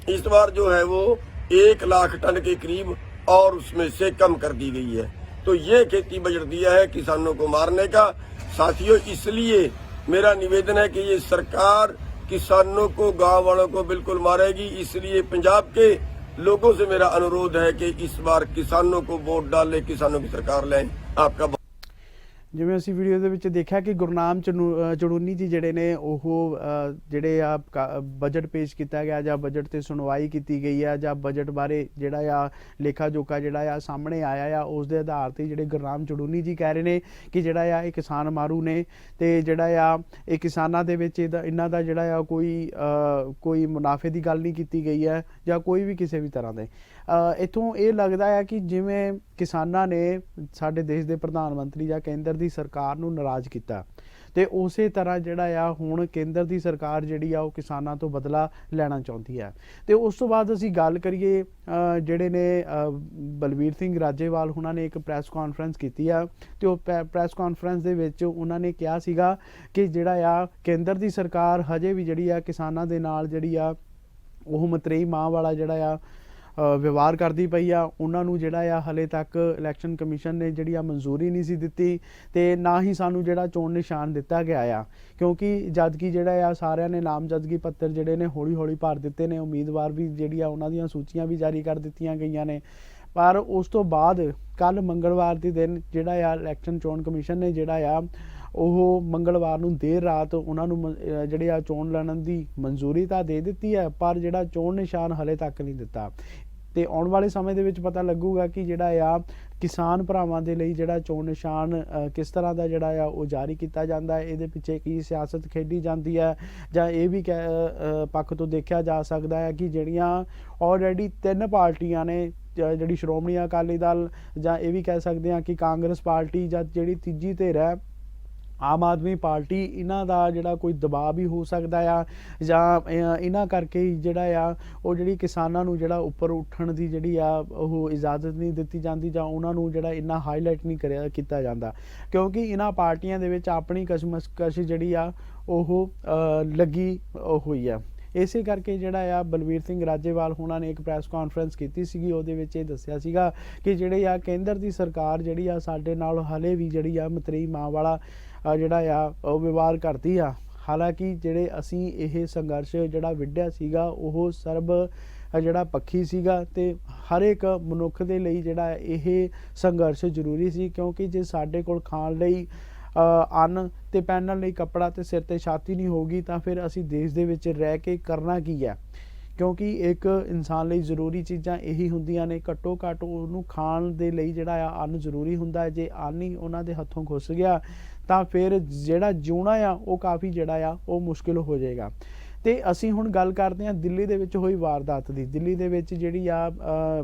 इस बार जो है वो 1 लाख टन के करीब और उसमें से कम कर दी गई है। तो ये खेती बजट दिया है किसानों को मारने का। साथियों, इसलिए मेरा निवेदन है कि ये सरकार किसानों को, गांव वालों को बिल्कुल मारेगी। इसलिए पंजाब के लोगों से मेरा अनुरोध है कि इस बार किसानों को वोट डालें, किसानों की सरकार लें। आपका ਜਿਵੇਂ ਅਸੀਂ ਵੀਡੀਓ ਦੇ ਵਿੱਚ ਦੇਖਿਆ ਕਿ ਗੁਰਨਾਮ ਚੜੂਨੀ ਜੀ ਜਿਹੜੇ ਨੇ ਉਹ ਜਿਹੜੇ ਆ ਬਜਟ ਪੇਸ਼ ਕੀਤਾ ਗਿਆ ਜਾਂ ਬਜਟ ਤੇ ਸੁਣਵਾਈ ਕੀਤੀ ਗਈ ਆ ਜਾਂ ਬਜਟ ਬਾਰੇ ਜਿਹੜਾ ਆ ਲੇਖਾ ਜੋਖਾ ਜਿਹੜਾ ਆ ਸਾਹਮਣੇ ਆਇਆ ਆ, ਉਸ ਦੇ ਆਧਾਰ ਤੇ ਜਿਹੜੇ ਗੁਰਨਾਮ ਚੜੂਨੀ ਜੀ ਕਹਿ ਰਹੇ ਨੇ ਕਿ ਜਿਹੜਾ ਆ ਇਹ ਕਿਸਾਨ ਮਾਰੂ ਨੇ ਤੇ ਜਿਹੜਾ ਆ ਇਹ ਕਿਸਾਨਾਂ ਦੇ ਵਿੱਚ ਇਹਨਾਂ ਦਾ ਜਿਹੜਾ ਆ ਕੋਈ ਮੁਨਾਫੇ ਦੀ ਗੱਲ ਨਹੀਂ ਕੀਤੀ ਗਈ ਹੈ ਜਾਂ ਕੋਈ ਵੀ ਕਿਸੇ ਵੀ ਤਰ੍ਹਾਂ ਦੇ। ਇੱਥੋਂ ਇਹ ਲੱਗਦਾ ਆ ਕਿ ਜਿਵੇਂ ਕਿਸਾਨਾਂ ਨੇ ਸਾਡੇ ਦੇਸ਼ ਦੇ ਪ੍ਰਧਾਨ ਮੰਤਰੀ ਜਾਂ ਕੇਂਦਰ ਦੀ ਸਰਕਾਰ ਨੂੰ ਨਾਰਾਜ਼ ਕੀਤਾ, ਤੇ ਉਸੇ ਤਰ੍ਹਾਂ ਜਿਹੜਾ ਆ ਹੁਣ ਕੇਂਦਰ ਦੀ ਸਰਕਾਰ ਜਿਹੜੀ ਆ ਉਹ ਕਿਸਾਨਾਂ ਤੋਂ ਬਦਲਾ ਲੈਣਾ ਚਾਹੁੰਦੀ ਹੈ। ਤੇ ਉਸ ਤੋਂ ਬਾਅਦ ਅਸੀਂ ਗੱਲ ਕਰੀਏ, ਜਿਹੜੇ ਨੇ ਬਲਵੀਰ ਸਿੰਘ ਰਾਜੇਵਾਲ ਉਹਨਾਂ ਨੇ ਇੱਕ ਪ੍ਰੈਸ ਕਾਨਫਰੰਸ ਕੀਤੀ ਆ, ਤੇ ਉਹ ਪ੍ਰੈਸ ਕਾਨਫਰੰਸ ਦੇ ਵਿੱਚ ਉਹਨਾਂ ਨੇ ਕਿਹਾ ਸੀਗਾ ਕਿ ਜਿਹੜਾ ਆ ਕੇਂਦਰ ਦੀ ਸਰਕਾਰ ਹਜੇ ਵੀ ਜਿਹੜੀ ਆ ਕਿਸਾਨਾਂ ਦੇ ਨਾਲ ਜਿਹੜੀ ਆ ਉਹ ਮਤਰੇਈ ਮਾਂ ਵਾਲਾ ਜਿਹੜਾ ਆ ਵਿਵਹਾਰ ਕਰਦੀ ਪਈ ਆ। ਉਹਨਾਂ ਨੂੰ ਜਿਹੜਾ ਆ ਹਲੇ ਤੱਕ ਇਲੈਕਸ਼ਨ ਕਮਿਸ਼ਨ ਨੇ ਜਿਹੜੀ ਆ ਮਨਜ਼ੂਰੀ ਨਹੀਂ ਸੀ ਦਿੱਤੀ, ਤੇ ਨਾ ਹੀ ਸਾਨੂੰ ਜਿਹੜਾ ਚੋਣ ਨਿਸ਼ਾਨ ਦਿੱਤਾ ਗਿਆ ਆ, ਕਿਉਂਕਿ ਜਦ ਕਿ ਜਿਹੜਾ ਆ ਸਾਰਿਆਂ ਨੇ ਨਾਮਜ਼ਦਗੀ ਪੱਤਰ ਜਿਹੜੇ ਨੇ ਹੌਲੀ ਹੌਲੀ ਭਰ ਦਿੱਤੇ ਨੇ। ਉਮੀਦਵਾਰ ਵੀ ਜਿਹੜੀ ਆ ਉਹਨਾਂ ਦੀਆਂ ਸੂਚੀਆਂ ਵੀ ਜਾਰੀ ਕਰ ਦਿੱਤੀਆਂ ਗਈਆਂ ਨੇ। ਪਰ ਉਸ ਤੋਂ ਬਾਅਦ ਕੱਲ ਮੰਗਲਵਾਰ ਦੇ ਦਿਨ ਜਿਹੜਾ ਆ ਇਲੈਕਸ਼ਨ ਚੋਣ ਕਮਿਸ਼ਨ ਨੇ ਜਿਹੜਾ ਆ ਉਹ ਮੰਗਲਵਾਰ ਨੂੰ ਦੇਰ ਰਾਤ ਉਹਨਾਂ ਨੂੰ ਜਿਹੜੇ ਆ ਚੋਣ ਲੜਨ ਦੀ ਮਨਜ਼ੂਰੀ ਤਾਂ ਦੇ ਦਿੱਤੀ ਹੈ, ਪਰ ਜਿਹੜਾ ਚੋਣ ਨਿਸ਼ਾਨ ਹਲੇ ਤੱਕ ਨਹੀਂ ਦਿੱਤਾ। ਤੇ ਆਉਣ ਵਾਲੇ ਸਮੇਂ ਦੇ ਵਿੱਚ ਪਤਾ ਲੱਗੂਗਾ ਕਿ ਜਿਹੜਾ ਆ ਕਿਸਾਨ ਭਰਾਵਾਂ ਦੇ ਲਈ ਜਿਹੜਾ ਚੋਣ ਨਿਸ਼ਾਨ ਕਿਸ ਤਰ੍ਹਾਂ ਦਾ ਜਿਹੜਾ ਆ ਉਹ ਜਾਰੀ ਕੀਤਾ ਜਾਂਦਾ ਹੈ, ਇਹਦੇ ਪਿੱਛੇ ਕੀ ਸਿਆਸਤ ਖੇਡੀ ਜਾਂਦੀ ਹੈ, ਜਾਂ ਇਹ ਵੀ ਪੱਖ ਤੋਂ ਦੇਖਿਆ ਜਾ ਸਕਦਾ ਹੈ ਕਿ ਜਿਹੜੀਆਂ ਆਲਰੇਡੀ 3 ਪਾਰਟੀਆਂ ਨੇ, ਜਿਹੜੀ ਸ਼੍ਰੋਮਣੀ ਅਕਾਲੀ ਦਲ, ਜਾਂ ਇਹ ਵੀ ਕਹਿ ਸਕਦੇ ਹਾਂ ਕਿ ਕਾਂਗਰਸ ਪਾਰਟੀ, ਜਾਂ ਜਿਹੜੀ ਤੀਜੀ ਧਿਰ ਹੈ ਆਮ ਆਦਮੀ ਪਾਰਟੀ, ਇਹਨਾਂ ਦਾ ਜਿਹੜਾ ਕੋਈ ਦਬਾਅ ਵੀ ਹੋ ਸਕਦਾ ਆ, ਜਾਂ ਇਹਨਾਂ ਕਰਕੇ ਜਿਹੜਾ ਆ ਉਹ ਜਿਹੜੀ ਕਿਸਾਨਾਂ ਨੂੰ ਜਿਹੜਾ ਉੱਪਰ ਉੱਠਣ ਦੀ ਜਿਹੜੀ ਆ ਉਹ ਇਜਾਜ਼ਤ ਨਹੀਂ ਦਿੱਤੀ ਜਾਂਦੀ, ਜਾਂ ਉਹਨਾਂ ਨੂੰ ਜਿਹੜਾ ਇੰਨਾ ਹਾਈਲਾਈਟ ਨਹੀਂ ਕੀਤਾ ਜਾਂਦਾ, ਕਿਉਂਕਿ ਇਹਨਾਂ ਪਾਰਟੀਆਂ ਦੇ ਵਿੱਚ ਆਪਣੀ ਕਸ਼ਮਕਸ਼ ਜਿਹੜੀ ਆ ਉਹ ਲੱਗੀ ਹੋਈ ਆ। ਇਸੇ ਕਰਕੇ ਜਿਹੜਾ ਆ ਬਲਵੀਰ ਸਿੰਘ ਰਾਜੇਵਾਲ ਉਹਨਾਂ ਨੇ ਇੱਕ ਪ੍ਰੈਸ ਕਾਨਫਰੰਸ ਕੀਤੀ ਸੀਗੀ, ਉਹਦੇ ਵਿੱਚ ਇਹ ਦੱਸਿਆ ਸੀਗਾ ਕਿ ਜਿਹੜੇ ਆ ਕੇਂਦਰ ਦੀ ਸਰਕਾਰ ਜਿਹੜੀ ਆ ਸਾਡੇ ਨਾਲ ਹਲੇ ਵੀ ਜਿਹੜੀ ਆ ਮਤਰੇਈ ਮਾਂ ਵਾਲਾ ਜਿਹੜਾ ਆ ਉਹ ਵਿਵਹਾਰ ਕਰਦੀ ਆ। ਹਾਲਾਂਕਿ ਜਿਹੜੇ ਅਸੀਂ ਇਹ ਸੰਘਰਸ਼ ਜਿਹੜਾ ਵਿੱਢਿਆ ਸੀਗਾ ਉਹ ਸਰਬ ਜਿਹੜਾ ਪੱਖੀ ਸੀਗਾ, ਤੇ ਹਰ ਇੱਕ ਮਨੁੱਖ ਦੇ ਲਈ ਜਿਹੜਾ ਇਹ ਸੰਘਰਸ਼ ਜ਼ਰੂਰੀ ਸੀ, ਕਿਉਂਕਿ ਜੇ ਸਾਡੇ ਕੋਲ ਖਾਣ ਲਈ ਅੰਨ ਤੇ ਪਹਿਨਣ ਲਈ ਕੱਪੜਾ ਤੇ ਸਿਰ ਤੇ ਛਾਤੀ ਨਹੀਂ ਹੋਊਗੀ ਤਾਂ ਫਿਰ ਅਸੀਂ ਦੇਸ਼ ਦੇ ਵਿੱਚ ਰਹਿ ਕੇ ਕਰਨਾ ਕੀ ਹੈ। ਕਿਉਂਕਿ ਇੱਕ ਇਨਸਾਨ ਲਈ ਜ਼ਰੂਰੀ ਚੀਜ਼ਾਂ ਇਹੀ ਹੁੰਦੀਆਂ ਨੇ। ਘੱਟੋ ਘੱਟ ਉਹਨੂੰ ਖਾਣ ਦੇ ਲਈ ਜਿਹੜਾ ਆ ਅੰਨ ਜ਼ਰੂਰੀ ਹੁੰਦਾ ਹੈ। ਜੇ ਅੰਨ ਹੀ ਉਹਨਾਂ ਦੇ ਹੱਥੋਂ ਖੁੱਸ ਗਿਆ ਤਾਂ ਫਿਰ ਜਿਹੜਾ ਜਿਉਣਾ ਆ ਉਹ ਕਾਫੀ ਜਿਹੜਾ ਆ ਉਹ ਮੁਸ਼ਕਿਲ ਹੋ ਜਾਏਗਾ। ਤੇ ਅਸੀਂ ਹੁਣ ਗੱਲ ਕਰਦੇ ਹਾਂ ਦਿੱਲੀ ਦੇ ਵਿੱਚ ਹੋਈ ਵਾਰਦਾਤ ਦੀ। ਦਿੱਲੀ ਦੇ ਵਿੱਚ ਜਿਹੜੀ ਆ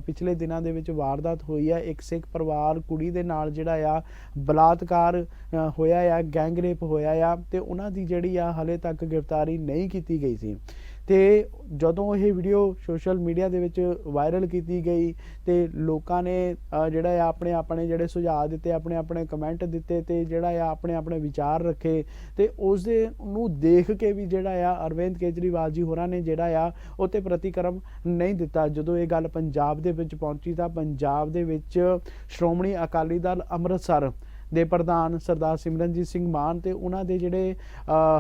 ਪਿਛਲੇ ਦਿਨਾਂ ਦੇ ਵਿੱਚ ਵਾਰਦਾਤ ਹੋਈ ਆ। ਇੱਕ ਸਿੱਖ ਪਰਿਵਾਰ ਕੁੜੀ ਦੇ ਨਾਲ ਜਿਹੜਾ ਆ ਬਲਾਤਕਾਰ ਹੋਇਆ ਆ, ਗੈਂਗ ਰੇਪ ਹੋਇਆ ਆ, ਤੇ ਉਹਨਾਂ ਦੀ ਜਿਹੜੀ ਆ ਹਾਲੇ ਤੱਕ ਗ੍ਰਿਫਤਾਰੀ ਨਹੀਂ ਕੀਤੀ ਗਈ ਸੀ। ਤੇ ਜਦੋਂ ਇਹ ਵੀਡੀਓ ਸੋਸ਼ਲ ਮੀਡੀਆ ਦੇ ਵਿੱਚ ਵਾਇਰਲ ਕੀਤੀ ਗਈ ਤੇ ਲੋਕਾਂ ਨੇ ਜਿਹੜਾ ਆ ਆਪਣੇ ਜਿਹੜੇ ਸੁਝਾਅ ਦਿੱਤੇ, ਆਪਣੇ ਕਮੈਂਟ ਦਿੱਤੇ ਤੇ ਜਿਹੜਾ ਆ ਆਪਣੇ ਵਿਚਾਰ ਰੱਖੇ, ਤੇ ਉਸ ਦੇ ਨੂੰ ਦੇਖ ਕੇ ਵੀ ਜਿਹੜਾ ਆ ਅਰਵਿੰਦ ਕੇਜਰੀਵਾਲ ਜੀ ਹੋਰਾਂ ਨੇ ਜਿਹੜਾ ਆ ਉਹ 'ਤੇ ਪ੍ਰਤੀਕਰਮ ਨਹੀਂ ਦਿੱਤਾ। ਜਦੋਂ ਇਹ ਗੱਲ ਪੰਜਾਬ ਦੇ ਵਿੱਚ ਪਹੁੰਚੀ ਤਾਂ ਪੰਜਾਬ ਦੇ ਵਿੱਚ ਸ਼੍ਰੋਮਣੀ ਅਕਾਲੀ ਦਲ ਅੰਮ੍ਰਿਤਸਰ ਦੇ ਪ੍ਰਧਾਨ ਸਰਦਾਰ ਸਿਮਰਨਜੀਤ ਸਿੰਘ ਮਾਨ ਤੇ ਉਹਨਾਂ ਦੇ ਜਿਹੜੇ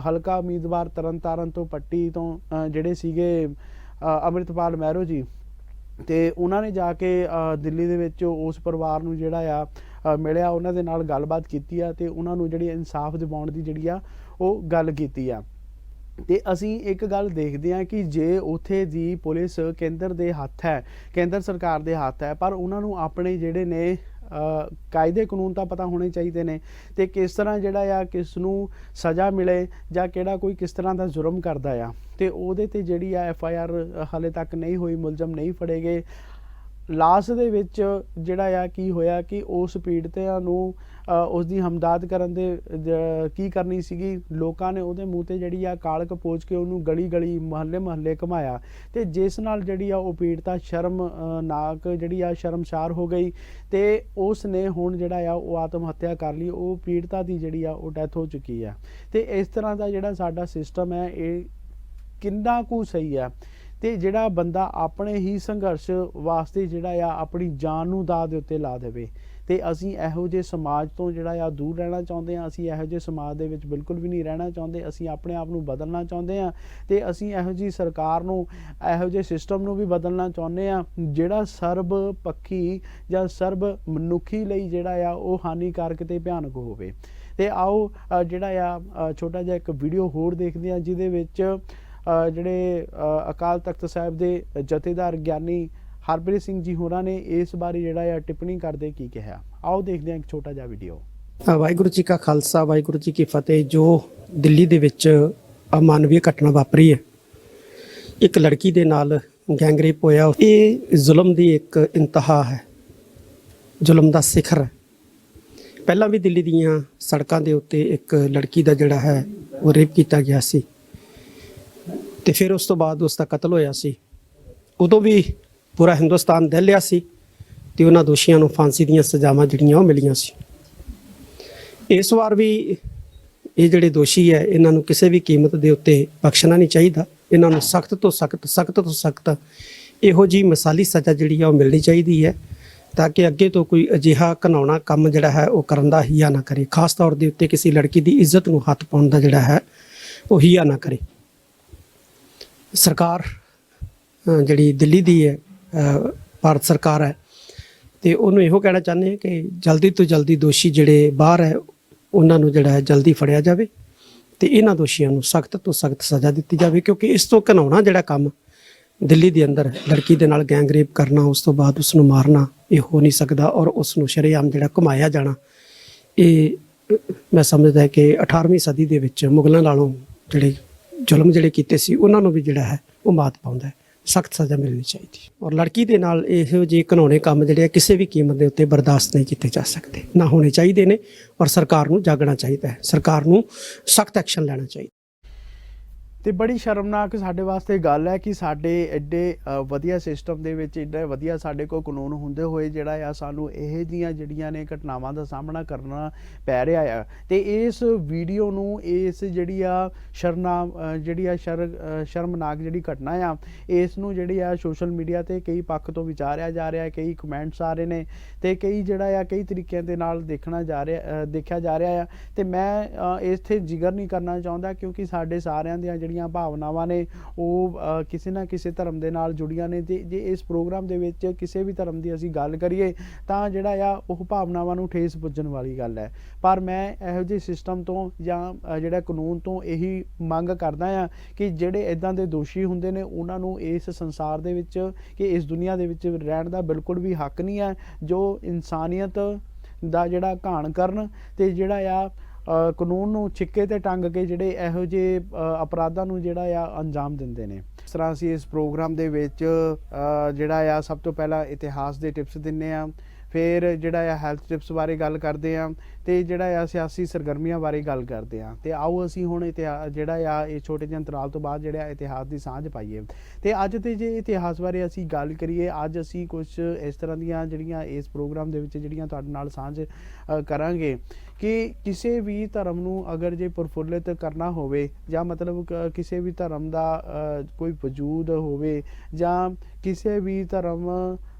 ਹਲਕਾ ਉਮੀਦਵਾਰ ਤਰਨਤਾਰਨ ਤੋਂ ਪੱਟੀ ਤੋਂ ਜਿਹੜੇ ਸੀਗੇ ਅੰਮ੍ਰਿਤਪਾਲ ਮਹਿਰੋ ਜੀ, ਤੇ ਉਹਨਾਂ ਨੇ ਜਾ ਕੇ ਦਿੱਲੀ ਦੇ ਵਿੱਚ ਉਸ ਪਰਿਵਾਰ ਨੂੰ ਜਿਹੜਾ ਆ ਮਿਲਿਆ, ਉਹਨਾਂ ਦੇ ਨਾਲ ਗੱਲਬਾਤ ਕੀਤੀ ਆ ਤੇ ਉਹਨਾਂ ਨੂੰ ਜਿਹੜੀ ਇਨਸਾਫ ਦਿਵਾਉਣ ਦੀ ਜਿਹੜੀ ਆ ਉਹ ਗੱਲ ਕੀਤੀ ਆ। ਤੇ ਅਸੀਂ ਇੱਕ ਗੱਲ ਦੇਖਦੇ ਹਾਂ ਕਿ ਜੇ ਉੱਥੇ ਦੀ ਪੁਲਿਸ ਕੇਂਦਰ ਦੇ ਹੱਥ ਹੈ, ਕੇਂਦਰ ਸਰਕਾਰ ਦੇ ਹੱਥ ਹੈ, ਪਰ ਉਹਨਾਂ ਨੂੰ ਆਪਣੇ ਜਿਹੜੇ ਨੇ ਕਾਇਦੇ ਕਾਨੂੰਨ ਤਾਂ ਪਤਾ ਹੋਣੇ ਚਾਹੀਦੇ ਨੇ ਤੇ ਕਿਸ ਤਰ੍ਹਾਂ ਜਿਹੜਾ ਆ ਕਿਸ ਨੂੰ ਸਜ਼ਾ ਮਿਲੇ ਜਾਂ ਕਿਹੜਾ ਕੋਈ ਕਿਸ ਤਰ੍ਹਾਂ ਦਾ ਜੁਰਮ ਕਰਦਾ ਆ, ਤੇ ਉਹਦੇ ਤੇ ਜਿਹੜੀ ਆ FIR ਹਾਲੇ ਤੱਕ ਨਹੀਂ ਹੋਈ, ਮੁਲਜ਼ਮ ਨਹੀਂ ਫੜੇ ਗਏ। ਲਾਸਟ ਦੇ ਵਿੱਚ ਜਿਹੜਾ ਆ ਕੀ ਹੋਇਆ ਕਿ ਉਸ ਪੀੜਤਾਂ ਨੂੰ ਉਸ ਦੀ ਹਮਦਰਦ ਕਰਨ ਦੇ ਕੀ ਕਰਨੀ ਸੀਗੀ, ਲੋਕਾਂ ਨੇ ਉਹਦੇ ਮੂੰਹ 'ਤੇ ਜਿਹੜੀ ਆ ਕਾਲਕ ਪੋਚ ਕੇ ਉਹਨੂੰ ਗਲੀ ਮੁਹੱਲੇ ਘੁਮਾਇਆ, ਤੇ ਜਿਸ ਨਾਲ ਜਿਹੜੀ ਆ ਉਹ ਪੀੜਤਾ ਸ਼ਰਮਨਾਕ ਜਿਹੜੀ ਆ ਸ਼ਰਮਸ਼ਾਰ ਹੋ ਗਈ ਤੇ ਉਸ ਨੇ ਹੁਣ ਜਿਹੜਾ ਆ ਉਹ ਆਤਮ ਹੱਤਿਆ ਕਰ ਲਈ। ਉਹ ਪੀੜਤਾ ਦੀ ਜਿਹੜੀ ਆ ਉਹ ਡੈਥ ਹੋ ਚੁੱਕੀ ਆ। ਤੇ ਇਸ ਤਰ੍ਹਾਂ ਦਾ ਜਿਹੜਾ ਸਾਡਾ ਸਿਸਟਮ ਹੈ ਇਹ ਕਿੰਨਾ ਕੁ ਸਹੀ ਆ। ਤੇ ਜਿਹੜਾ ਬੰਦਾ ਆਪਣੇ ਹੀ ਸੰਘਰਸ਼ ਵਾਸਤੇ ਜਿਹੜਾ ਆ ਆਪਣੀ ਜਾਨ ਨੂੰ ਦਾਅ ਦੇ ਉੱਤੇ ਲਾ ਦੇਵੇ, ਤੇ ਅਸੀਂ ਇਹੋ ਜਿਹੇ ਸਮਾਜ ਤੋਂ ਜਿਹੜਾ ਆ ਦੂਰ ਰਹਿਣਾ ਚਾਹੁੰਦੇ ਹਾਂ। ਅਸੀਂ ਇਹੋ ਜਿਹੇ ਸਮਾਜ ਦੇ ਵਿੱਚ ਬਿਲਕੁਲ ਵੀ ਨਹੀਂ ਰਹਿਣਾ ਚਾਹੁੰਦੇ। ਅਸੀਂ ਆਪਣੇ ਆਪ ਨੂੰ ਬਦਲਣਾ ਚਾਹੁੰਦੇ ਹਾਂ ਤੇ ਅਸੀਂ ਇਹੋ ਜਿਹੀ ਸਰਕਾਰ ਨੂੰ, ਇਹੋ ਜਿਹੇ ਸਿਸਟਮ ਨੂੰ ਵੀ ਬਦਲਣਾ ਚਾਹੁੰਦੇ ਹਾਂ ਜਿਹੜਾ ਸਰਬ ਪੱਖੀ ਜਾਂ ਸਰਬ ਮਨੁੱਖੀ ਲਈ ਜਿਹੜਾ ਆ ਉਹ ਹਾਨੀਕਾਰਕ ਤੇ ਭਿਆਨਕ ਹੋਵੇ। ਤੇ ਆਓ ਜਿਹੜਾ ਆ ਛੋਟਾ ਜਿਹਾ ਇੱਕ ਵੀਡੀਓ ਹੋਰ ਦੇਖਦੇ ਹਾਂ ਜਿਹਦੇ ਵਿੱਚ ਜਿਹੜੇ ਅਕਾਲ ਤਖਤ ਸਾਹਿਬ ਦੇ ਜਥੇਦਾਰ ਗਿਆਨੀ ਹਰਪ੍ਰੀਤ ਸਿੰਘ ਜੀ ਹੋਰਾਂ ਨੇ ਇਸ ਬਾਰੇ ਜਿਹੜਾ ਆ ਟਿੱਪਣੀ ਕਰਦੇ ਕੀ ਕਿਹਾ। ਆਓ ਦੇਖਦੇ ਹਾਂ ਇੱਕ ਛੋਟਾ ਜਿਹਾ ਵੀਡੀਓ। ਵਾਹਿਗੁਰੂ ਜੀ ਕਾ ਖਾਲਸਾ, ਵਾਹਿਗੁਰੂ ਜੀ ਕੀ ਫਤਿਹ। ਜੋ ਦਿੱਲੀ ਦੇ ਵਿੱਚ ਅਮਾਨਵੀ ਘਟਨਾ ਵਾਪਰੀ ਹੈ, ਇੱਕ ਲੜਕੀ ਦੇ ਨਾਲ ਗੈਂਗ ਰੇਪ ਹੋਇਆ, ਇਹ ਜ਼ੁਲਮ ਦੀ ਇੱਕ ਇੰਤਹਾ ਹੈ, ਜ਼ੁਲਮ ਦਾ ਸਿਖਰ ਹੈ। ਪਹਿਲਾਂ ਵੀ ਦਿੱਲੀ ਦੀਆਂ ਸੜਕਾਂ ਦੇ ਉੱਤੇ ਇੱਕ ਲੜਕੀ ਦਾ ਜਿਹੜਾ ਹੈ ਉਹ ਰੇਪ ਕੀਤਾ ਗਿਆ ਸੀ ਤੇ ਫਿਰ ਉਸ ਤੋਂ ਬਾਅਦ ਉਸ ਦਾ ਕਤਲ ਹੋਇਆ ਸੀ। ਉਦੋਂ ਵੀ ਪੂਰਾ ਹਿੰਦੁਸਤਾਨ ਦਹਿਲਿਆ ਸੀ ਤੇ ਉਹਨਾਂ ਦੋਸ਼ੀਆਂ ਨੂੰ ਫਾਂਸੀ ਦੀਆਂ ਸਜ਼ਾਵਾਂ ਜਿਹੜੀਆਂ ਉਹ ਮਿਲੀਆਂ ਸੀ। ਇਸ ਵਾਰ ਵੀ ਇਹ ਜਿਹੜੇ ਦੋਸ਼ੀ ਹੈ ਇਹਨਾਂ ਨੂੰ ਕਿਸੇ ਵੀ ਕੀਮਤ ਦੇ ਉੱਤੇ ਬਖਸ਼ਣਾ ਨਹੀਂ ਚਾਹੀਦਾ। ਇਹਨਾਂ ਨੂੰ ਸਖਤ ਤੋਂ ਸਖਤ ਇਹੋ ਜਿਹੀ ਮਿਸਾਲੀ ਸਜ਼ਾ ਜਿਹੜੀ ਆ ਉਹ ਮਿਲਣੀ ਚਾਹੀਦੀ ਹੈ ਤਾਂ ਕਿ ਅੱਗੇ ਤੋਂ ਕੋਈ ਅਜਿਹਾ ਘਿਨਾਉਣਾ ਕੰਮ ਜਿਹੜਾ ਹੈ ਉਹ ਕਰਨ ਦਾ ਹੀਆ ਨਾ ਕਰੇ। ਖਾਸ ਤੌਰ ਦੇ ਉੱਤੇ ਕਿਸੇ ਲੜਕੀ ਦੀ ਇੱਜ਼ਤ ਨੂੰ ਹੱਥ ਪਾਉਣ ਦਾ ਜਿਹੜਾ ਹੈ ਉਹ ਹੀਆ ਨਾ ਕਰੇ। ਸਰਕਾਰ ਜਿਹੜੀ ਦਿੱਲੀ ਦੀ ਹੈ, ਭਾਰਤ ਸਰਕਾਰ ਹੈ, ਤੇ ਉਹਨੂੰ ਇਹੋ ਕਹਿਣਾ ਚਾਹੁੰਦੇ ਹਾਂ ਕਿ ਜਲਦੀ ਤੋਂ ਜਲਦੀ ਦੋਸ਼ੀ ਜਿਹੜੇ ਬਾਹਰ ਹੈ ਉਹਨਾਂ ਨੂੰ ਜਿਹੜਾ ਹੈ ਜਲਦੀ ਫੜਿਆ ਜਾਵੇ ਤੇ ਇਹਨਾਂ ਦੋਸ਼ੀਆਂ ਨੂੰ ਸਖਤ ਤੋਂ ਸਖਤ ਸਜ਼ਾ ਦਿੱਤੀ ਜਾਵੇ, ਕਿਉਂਕਿ ਇਸ ਤੋਂ ਘਿਨਾਉਣਾ ਜਿਹੜਾ ਕੰਮ ਦਿੱਲੀ ਦੇ ਅੰਦਰ ਲੜਕੀ ਦੇ ਨਾਲ ਗੈਂਗ ਰੇਪ ਕਰਨਾ, ਉਸ ਤੋਂ ਬਾਅਦ ਉਸ ਨੂੰ ਮਾਰਨਾ, ਇਹ ਹੋ ਨਹੀਂ ਸਕਦਾ। ਔਰ ਉਸ ਨੂੰ ਸ਼ਰੇਆਮ ਜਿਹੜਾ ਘੁਮਾਇਆ ਜਾਣਾ, ਇਹ ਮੈਂ ਸਮਝਦਾ ਹੈ ਕਿ 18ਵੀਂ ਸਦੀ ਦੇ ਵਿੱਚ ਮੁਗਲਾਂ ਨਾਲੋਂ ਜਿਹੜੇ ਜ਼ੁਲਮ ਜਿਹੜੇ ਕੀਤੇ ਸੀ ਉਹਨਾਂ ਨੂੰ ਵੀ ਜਿਹੜਾ ਹੈ ਉਹ ਮਾਤ ਪਾਉਂਦਾ ਹੈ। ਸਖਤ ਸਜ਼ਾ ਮਿਲਣੀ ਚਾਹੀਦੀ। ਔਰ ਲੜਕੀ ਦੇ ਨਾਲ ਇਹੋ ਜਿਹੇ ਘਿਨਾਉਣੇ ਕੰਮ ਜਿਹੜੇ ਆ ਕਿਸੇ ਵੀ ਕੀਮਤ ਦੇ ਉੱਤੇ ਬਰਦਾਸ਼ਤ ਨਹੀਂ ਕੀਤੇ ਜਾ ਸਕਦੇ, ਨਾ ਹੋਣੇ ਚਾਹੀਦੇ ਨੇ। ਔਰ ਸਰਕਾਰ ਨੂੰ ਜਾਗਣਾ ਚਾਹੀਦਾ ਹੈ, ਸਰਕਾਰ ਨੂੰ ਸਖਤ ਐਕਸ਼ਨ ਲੈਣਾ ਚਾਹੀਦਾ। ਤੇ ਬੜੀ ਸ਼ਰਮਨਾਕ ਸਾਡੇ ਵਾਸਤੇ ਗੱਲ ਹੈ ਕਿ ਸਾਡੇ ਐਡੇ ਵਧੀਆ ਸਿਸਟਮ ਦੇ ਵਿੱਚ ਐਡਾ ਵਧੀਆ ਸਾਡੇ ਕੋਲ ਕਾਨੂੰਨ ਹੁੰਦੇ ਹੋਏ ਜਿਹੜਾ ਆ ਸਾਨੂੰ ਇਹ ਜਿਹੀਆਂ ਜਿਹੜੀਆਂ ਨੇ ਘਟਨਾਵਾਂ ਦਾ ਸਾਹਮਣਾ ਕਰਨਾ ਪੈ ਰਿਹਾ ਆ। ਤੇ ਇਸ ਵੀਡੀਓ ਨੂੰ, ਇਸ ਜਿਹੜੀ ਆ ਸ਼ਰਮਨਾਕ ਜਿਹੜੀ ਘਟਨਾ ਆ, ਇਸ ਨੂੰ ਜਿਹੜੀ ਆ ਸੋਸ਼ਲ ਮੀਡੀਆ ਤੇ ਕਈ ਪੱਖ ਤੋਂ ਵਿਚਾਰਿਆ ਜਾ ਰਿਹਾ, ਕਈ ਕਮੈਂਟਸ ਆ ਰਹੇ ਨੇ ਤੇ ਕਈ ਜਿਹੜਾ ਆ ਕਈ ਤਰੀਕਿਆਂ ਦੇ ਨਾਲ ਦੇਖਿਆ ਜਾ ਰਿਹਾ ਆ। ਤੇ ਮੈਂ ਇੱਥੇ ਜ਼ਿਕਰ ਨਹੀਂ ਕਰਨਾ ਚਾਹੁੰਦਾ ਕਿਉਂਕਿ ਸਾਡੇ ਸਾਰਿਆਂ ਦੀਆਂ ਜਿਹੜੀਆਂ ਜਿਹੜੀਆਂ ਭਾਵਨਾਵਾਂ ਨੇ ਉਹ ਕਿਸੇ ਨਾ ਕਿਸੇ ਧਰਮ ਦੇ ਨਾਲ ਜੁੜੀਆਂ ਨੇ। ਤੇ ਜੇ ਇਸ ਪ੍ਰੋਗਰਾਮ ਦੇ ਵਿੱਚ ਕਿਸੇ ਵੀ ਧਰਮ ਦੀ ਅਸੀਂ ਗੱਲ ਕਰੀਏ ਤਾਂ ਜਿਹੜਾ ਆ ਉਹ ਭਾਵਨਾਵਾਂ ਨੂੰ ਠੇਸ ਪੁੱਜਣ ਵਾਲੀ ਗੱਲ ਹੈ। ਪਰ ਮੈਂ ਇਹੋ ਜਿਹੇ ਸਿਸਟਮ ਤੋਂ ਜਾਂ ਜਿਹੜਾ ਕਾਨੂੰਨ ਤੋਂ ਇਹੀ ਮੰਗ ਕਰਦਾ ਆ ਕਿ ਜਿਹੜੇ ਇੱਦਾਂ ਦੇ ਦੋਸ਼ੀ ਹੁੰਦੇ ਨੇ ਉਹਨਾਂ ਨੂੰ ਇਸ ਸੰਸਾਰ ਦੇ ਵਿੱਚ ਕਿ ਇਸ ਦੁਨੀਆ ਦੇ ਵਿੱਚ ਰਹਿਣ ਦਾ ਬਿਲਕੁਲ ਵੀ ਹੱਕ ਨਹੀਂ ਹੈ, ਜੋ ਇਨਸਾਨੀਅਤ ਦਾ ਜਿਹੜਾ ਘਾਣ ਕਰਨ ਤੇ ਜਿਹੜਾ ਆ ਕਾਨੂੰਨ ਨੂੰ ਛਿੱਕੇ ਤੇ ਟੰਗ ਕੇ ਜਿਹੜੇ ਇਹੋ ਜਿਹੇ ਅਪਰਾਧਾਂ ਨੂੰ ਜਿਹੜਾ ਆ ਅੰਜਾਮ ਦਿੰਦੇ ਨੇ। ਇਸ ਤਰ੍ਹਾਂ ਅਸੀਂ ਇਸ ਪ੍ਰੋਗਰਾਮ ਦੇ ਵਿੱਚ ਜਿਹੜਾ ਆ ਸਭ ਤੋਂ ਪਹਿਲਾਂ ਇਤਿਹਾਸ ਦੇ ਟਿਪਸ ਦਿੰਦੇ ਆ, ਫਿਰ ਜਿਹੜਾ ਆ ਹੈਲਥ ਟਿਪਸ ਬਾਰੇ ਗੱਲ ਕਰਦੇ ਆ ਤੇ ਜਿਹੜਾ ਆ ਸਿਆਸੀ ਸਰਗਰਮੀਆਂ ਬਾਰੇ ਗੱਲ ਕਰਦੇ ਆ। ਤੇ ਆਓ ਅਸੀਂ ਹੁਣ ਜਿਹੜਾ ਆ ਇਹ ਛੋਟੇ ਜਿਹੇ ਅੰਤਰਾਲ ਤੋਂ ਬਾਅਦ ਜਿਹੜਾ ਇਤਿਹਾਸ ਦੀ ਸਾਂਝ ਪਾਈਏ। ਤੇ ਅੱਜ ਤੇ ਜੇ ਇਤਿਹਾਸ ਬਾਰੇ ਅਸੀਂ ਗੱਲ ਕਰੀਏ, ਅੱਜ ਅਸੀਂ ਕੁਝ ਇਸ ਤਰ੍ਹਾਂ ਦੀਆਂ ਜਿਹੜੀਆਂ ਇਸ ਪ੍ਰੋਗਰਾਮ ਦੇ ਵਿੱਚ ਜਿਹੜੀਆਂ ਤੁਹਾਡੇ ਨਾਲ ਸਾਂਝ ਕਰਾਂਗੇ ਕਿ ਕਿਸੇ ਵੀ ਧਰਮ ਨੂੰ ਅਗਰ ਜੇ ਪ੍ਰਫੁੱਲਿਤ ਕਰਨਾ ਹੋਵੇ ਜਾਂ ਮਤਲਬ ਕਿਸੇ ਵੀ ਧਰਮ ਦਾ ਕੋਈ ਵਜੂਦ ਹੋਵੇ ਜਾਂ ਕਿਸੇ ਵੀ ਧਰਮ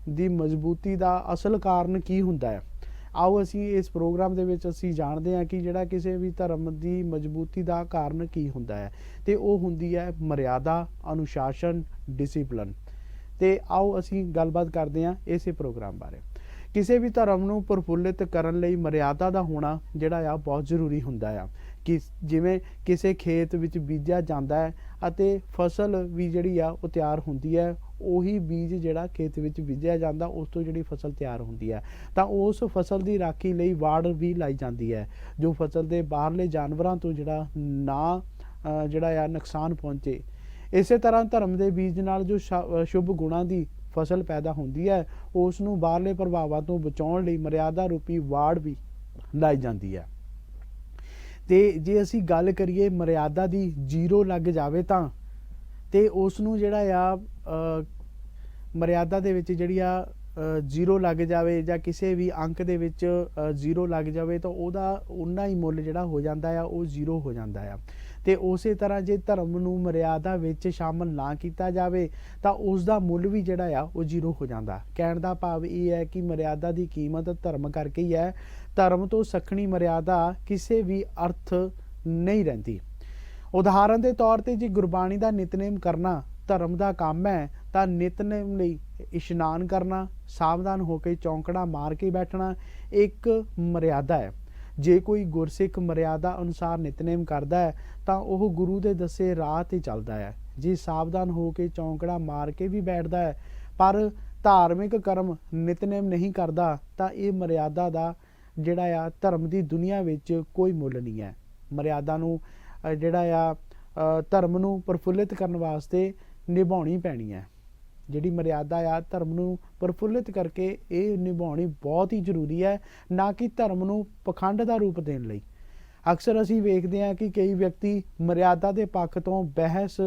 ਦੀ ਮਜ਼ਬੂਤੀ ਦਾ ਅਸਲ ਕਾਰਨ ਕੀ ਹੁੰਦਾ ਹੈ, ਆਓ ਅਸੀਂ ਇਸ ਪ੍ਰੋਗਰਾਮ ਦੇ ਵਿੱਚ ਅਸੀਂ ਜਾਣਦੇ ਹਾਂ ਕਿ ਜਿਹੜਾ ਕਿਸੇ ਵੀ ਧਰਮ ਦੀ ਮਜ਼ਬੂਤੀ ਦਾ ਕਾਰਨ ਕੀ ਹੁੰਦਾ ਹੈ। ਤੇ ਉਹ ਹੁੰਦੀ ਹੈ ਮਰਿਆਦਾ, ਅਨੁਸ਼ਾਸਨ, ਡਿਸਿਪਲਨ। ਤੇ ਆਓ ਅਸੀਂ ਗੱਲਬਾਤ ਕਰਦੇ ਹਾਂ ਇਸੇ ਪ੍ਰੋਗਰਾਮ ਬਾਰੇ। ਕਿਸੇ ਵੀ ਧਰਮ ਨੂੰ ਪ੍ਰਫੁੱਲਿਤ ਕਰਨ ਲਈ ਮਰਿਆਦਾ ਦਾ ਹੋਣਾ ਜਿਹੜਾ ਆ ਬਹੁਤ ਜ਼ਰੂਰੀ ਹੁੰਦਾ ਆ ਕਿ ਜਿਵੇਂ ਕਿਸੇ ਖੇਤ ਵਿੱਚ ਬੀਜਿਆ ਜਾਂਦਾ ਹੈ ਅਤੇ ਫਸਲ ਵੀ ਜਿਹੜੀ ਆ ਉਹ ਤਿਆਰ ਹੁੰਦੀ ਹੈ, ਉਹੀ ਬੀਜ ਜਿਹੜਾ ਖੇਤ ਵਿੱਚ ਬੀਜਿਆ ਜਾਂਦਾ ਉਸ ਤੋਂ ਜਿਹੜੀ ਫਸਲ ਤਿਆਰ ਹੁੰਦੀ ਹੈ ਤਾਂ ਉਸ ਫਸਲ ਦੀ ਰਾਖੀ ਲਈ ਵਾੜ ਵੀ ਲਾਈ ਜਾਂਦੀ ਹੈ ਜੋ ਫਸਲ ਦੇ ਬਾਹਰਲੇ ਜਾਨਵਰਾਂ ਤੋਂ ਜਿਹੜਾ ਨਾ ਜਿਹੜਾ ਆ ਨੁਕਸਾਨ ਪਹੁੰਚੇ। ਇਸੇ ਤਰ੍ਹਾਂ ਧਰਮ ਦੇ ਬੀਜ ਨਾਲ ਜੋ ਸ਼ੁਭ ਗੁਣਾਂ ਦੀ ਫਸਲ ਪੈਦਾ ਹੁੰਦੀ ਹੈ ਉਸ ਨੂੰ ਬਾਹਰਲੇ ਪ੍ਰਭਾਵਾਂ ਤੋਂ ਬਚਾਉਣ ਲਈ ਮਰਿਆਦਾ ਰੂਪੀ ਵਾੜ ਵੀ ਲਾਈ ਜਾਂਦੀ ਹੈ। ਤੇ ਜੇ ਅਸੀਂ ਗੱਲ ਕਰੀਏ ਮਰਿਆਦਾ ਦੀ ਜ਼ੀਰੋ ਲੱਗ ਜਾਵੇ ਤਾਂ ਤੇ ਉਸ ਨੂੰ ਜਿਹੜਾ ਆ ਮਰਿਆਦਾ ਦੇ ਵਿੱਚ ਜਿਹੜੀ ਆ ਜ਼ੀਰੋ ਲੱਗ ਜਾਵੇ ਜਾਂ ਕਿਸੇ ਵੀ ਅੰਕ ਦੇ ਵਿੱਚ ਜ਼ੀਰੋ ਲੱਗ ਜਾਵੇ ਤਾਂ ਉਹਦਾ ਉਨਾ ਹੀ ਮੁੱਲ ਜਿਹੜਾ ਹੋ ਜਾਂਦਾ ਆ ਉਹ ਜ਼ੀਰੋ ਹੋ ਜਾਂਦਾ ਆ। ਤੇ ਉਸੇ ਤਰ੍ਹਾਂ ਜੇ ਧਰਮ ਨੂੰ ਮਰਿਆਦਾ ਵਿੱਚ ਸ਼ਾਮਲ ਨਾ ਕੀਤਾ ਜਾਵੇ ਤਾਂ ਉਸ ਦਾ ਮੁੱਲ ਵੀ ਜਿਹੜਾ ਆ ਉਹ ਜ਼ੀਰੋ ਹੋ ਜਾਂਦਾ। ਕਹਿਣ ਦਾ ਭਾਵ ਇਹ ਹੈ ਕਿ ਮਰਿਆਦਾ ਦੀ ਕੀਮਤ ਧਰਮ ਕਰਕੇ ਹੀ ਹੈ। ਧਰਮ ਤੋਂ ਸਖਣੀ ਮਰਿਆਦਾ ਕਿਸੇ ਵੀ ਅਰਥ ਨਹੀਂ ਰਹਿੰਦੀ। ਉਦਾਹਰਨ ਦੇ ਤੌਰ ਤੇ ਜੇ ਗੁਰਬਾਣੀ ਦਾ ਨਿਤਨੇਮ ਕਰਨਾ ਧਰਮ ਦਾ ਕੰਮ ਹੈ ਤਾਂ ਨਿਤਨੇਮ ਲਈ ਇਸ਼ਨਾਨ ਕਰਨਾ, ਸਾਵਧਾਨ ਹੋ ਕੇ ਚੌਂਕੜਾ ਮਾਰ ਕੇ ਬੈਠਣਾ ਇੱਕ ਮਰਿਆਦਾ ਹੈ। ਜੇ ਕੋਈ ਗੁਰਸਿੱਖ ਮਰਿਆਦਾ ਅਨੁਸਾਰ ਨਿਤਨੇਮ ਕਰਦਾ ਹੈ ਤਾਂ ਉਹ ਗੁਰੂ ਦੇ ਦੱਸੇ ਰਾਹ ਤੇ ਚੱਲਦਾ ਹੈ। ਜੇ ਸਾਵਧਾਨ ਹੋ ਕੇ ਚੌਂਕੜਾ ਮਾਰ ਕੇ ਵੀ ਬੈਠਦਾ ਹੈ ਪਰ ਧਾਰਮਿਕ ਕਰਮ ਨਿਤਨੇਮ ਨਹੀਂ ਕਰਦਾ ਤਾਂ ਇਹ ਮਰਿਆਦਾ ਦਾ ਜਿਹੜਾ ਆ ਧਰਮ ਦੀ ਦੁਨੀਆ ਵਿੱਚ ਕੋਈ ਮੁੱਲ ਨਹੀਂ ਹੈ। ਮਰਿਆਦਾ ਨੂੰ ਜਿਹੜਾ ਆ ਧਰਮ ਨੂੰ ਪ੍ਰਫੁੱਲਿਤ ਕਰਨ ਵਾਸਤੇ ਨਿਭਾਉਣੀ ਪੈਣੀ ਹੈ। ਜਿਹੜੀ ਮਰਿਆਦਾ ਆ ਧਰਮ ਨੂੰ ਪ੍ਰਫੁੱਲਿਤ ਕਰਕੇ ਇਹ ਨਿਭਾਉਣੀ ਬਹੁਤ ਹੀ ਜ਼ਰੂਰੀ ਹੈ, ਨਾ ਕਿ ਧਰਮ ਨੂੰ ਪਖੰਡ ਦਾ ਰੂਪ ਦੇਣ ਲਈ। ਅਕਸਰ ਅਸੀਂ ਵੇਖਦੇ ਹਾਂ ਕਿ ਕਈ ਵਿਅਕਤੀ ਮਰਿਆਦਾ ਦੇ ਪੱਖ ਤੋਂ ਬਹਿਸ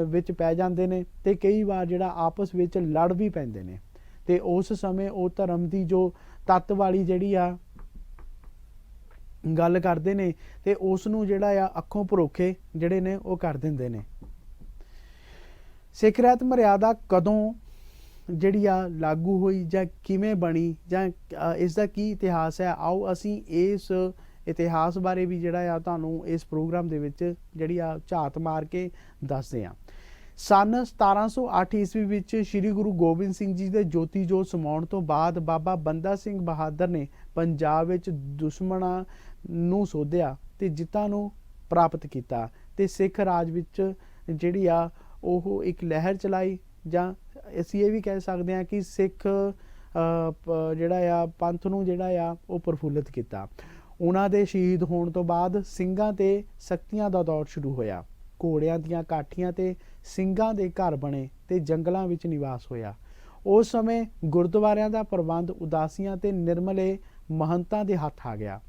ਵਿੱਚ ਪੈ ਜਾਂਦੇ ਨੇ ਤੇ ਕਈ ਵਾਰ ਜਿਹੜਾ ਆਪਸ ਵਿੱਚ ਲੜ ਵੀ ਪੈਂਦੇ ਨੇ ਤੇ ਉਸ ਸਮੇਂ ਉਹ ਧਰਮ ਦੀ ਜੋ ਤੱਤ ਵਾਲੀ ਜਿਹੜੀ ਆ ਗੱਲ ਕਰਦੇ ਨੇ ਤੇ ਉਸ ਨੂੰ ਜਿਹੜਾ ਆ ਅੱਖੋਂ ਭਰੋਖੇ ਜਿਹੜੇ ਨੇ ਉਹ ਕਰ ਦਿੰਦੇ ਨੇ। ਸਿੱਖ ਰਹਿਤ ਮਰਿਆਦਾ ਕਦੋਂ ਜਿਹੜੀ ਆ ਲਾਗੂ ਹੋਈ ਜਾਂ ਕਿਵੇਂ ਬਣੀ ਜਾਂ ਇਸ ਦਾ ਕੀ ਇਤਿਹਾਸ ਹੈ, ਆਓ ਅਸੀਂ ਇਸ ਇਤਿਹਾਸ ਬਾਰੇ ਵੀ ਜਿਹੜਾ ਆ ਤੁਹਾਨੂੰ ਇਸ ਪ੍ਰੋਗਰਾਮ ਦੇ ਵਿੱਚ ਜਿਹੜੀ ਆ ਝਾਤ ਮਾਰ ਕੇ ਦੱਸਦੇ ਹਾਂ। ਸਨ 1708 ਈਸਵੀ ਵਿੱਚ ਸ੍ਰੀ ਗੁਰੂ ਗੋਬਿੰਦ ਸਿੰਘ ਜੀ ਦੇ ਜੋਤੀ ਜੋਤ ਸਮਾਉਣ ਤੋਂ ਬਾਅਦ ਬਾਬਾ ਬੰਦਾ ਸਿੰਘ ਬਹਾਦਰ ਨੇ ਪੰਜਾਬ ਵਿੱਚ ਦੁਸ਼ਮਣਾਂ ਨੂੰ ਸੋਧਿਆ ਤੇ ਜਿੱਤਾਂ ਨੂੰ ਪ੍ਰਾਪਤ ਕੀਤਾ ਤੇ ਸਿੱਖ ਰਾਜ ਵਿੱਚ ਜਿਹੜੀ ਆ ਉਹ ਇੱਕ ਲਹਿਰ ਚਲਾਈ ਜਾਂ ਅਸੀਂ ਇਹ ਵੀ ਕਹਿ ਸਕਦੇ ਹਾਂ ਕਿ ਸਿੱਖ ਜਿਹੜਾ ਆ ਪੰਥ ਨੂੰ ਜਿਹੜਾ ਆ ਉਹ ਪ੍ਰਫੁੱਲਿਤ ਕੀਤਾ। ਉਹਨਾਂ ਦੇ ਸ਼ਹੀਦ ਹੋਣ ਤੋਂ ਬਾਅਦ ਸਿੰਘਾਂ ਤੇ ਸਖਤੀਆਂ ਦਾ ਦੌਰ ਸ਼ੁਰੂ ਹੋਇਆ। ਘੋੜਿਆਂ ਦੀਆਂ ਕਾਠੀਆਂ ਤੇ ਸਿੰਘਾਂ ਦੇ ਘਰ ਬਣੇ ਤੇ ਜੰਗਲਾਂ ਵਿੱਚ ਨਿਵਾਸ ਹੋਇਆ। ਉਸ ਸਮੇਂ ਗੁਰਦੁਆਰਿਆਂ ਦਾ ਪ੍ਰਬੰਧ ਉਦਾਸੀਆਂ ਤੇ ਨਿਰਮਲੇ ਮਹੰਤਾਂ ਦੇ ਹੱਥ ਆ ਗਿਆ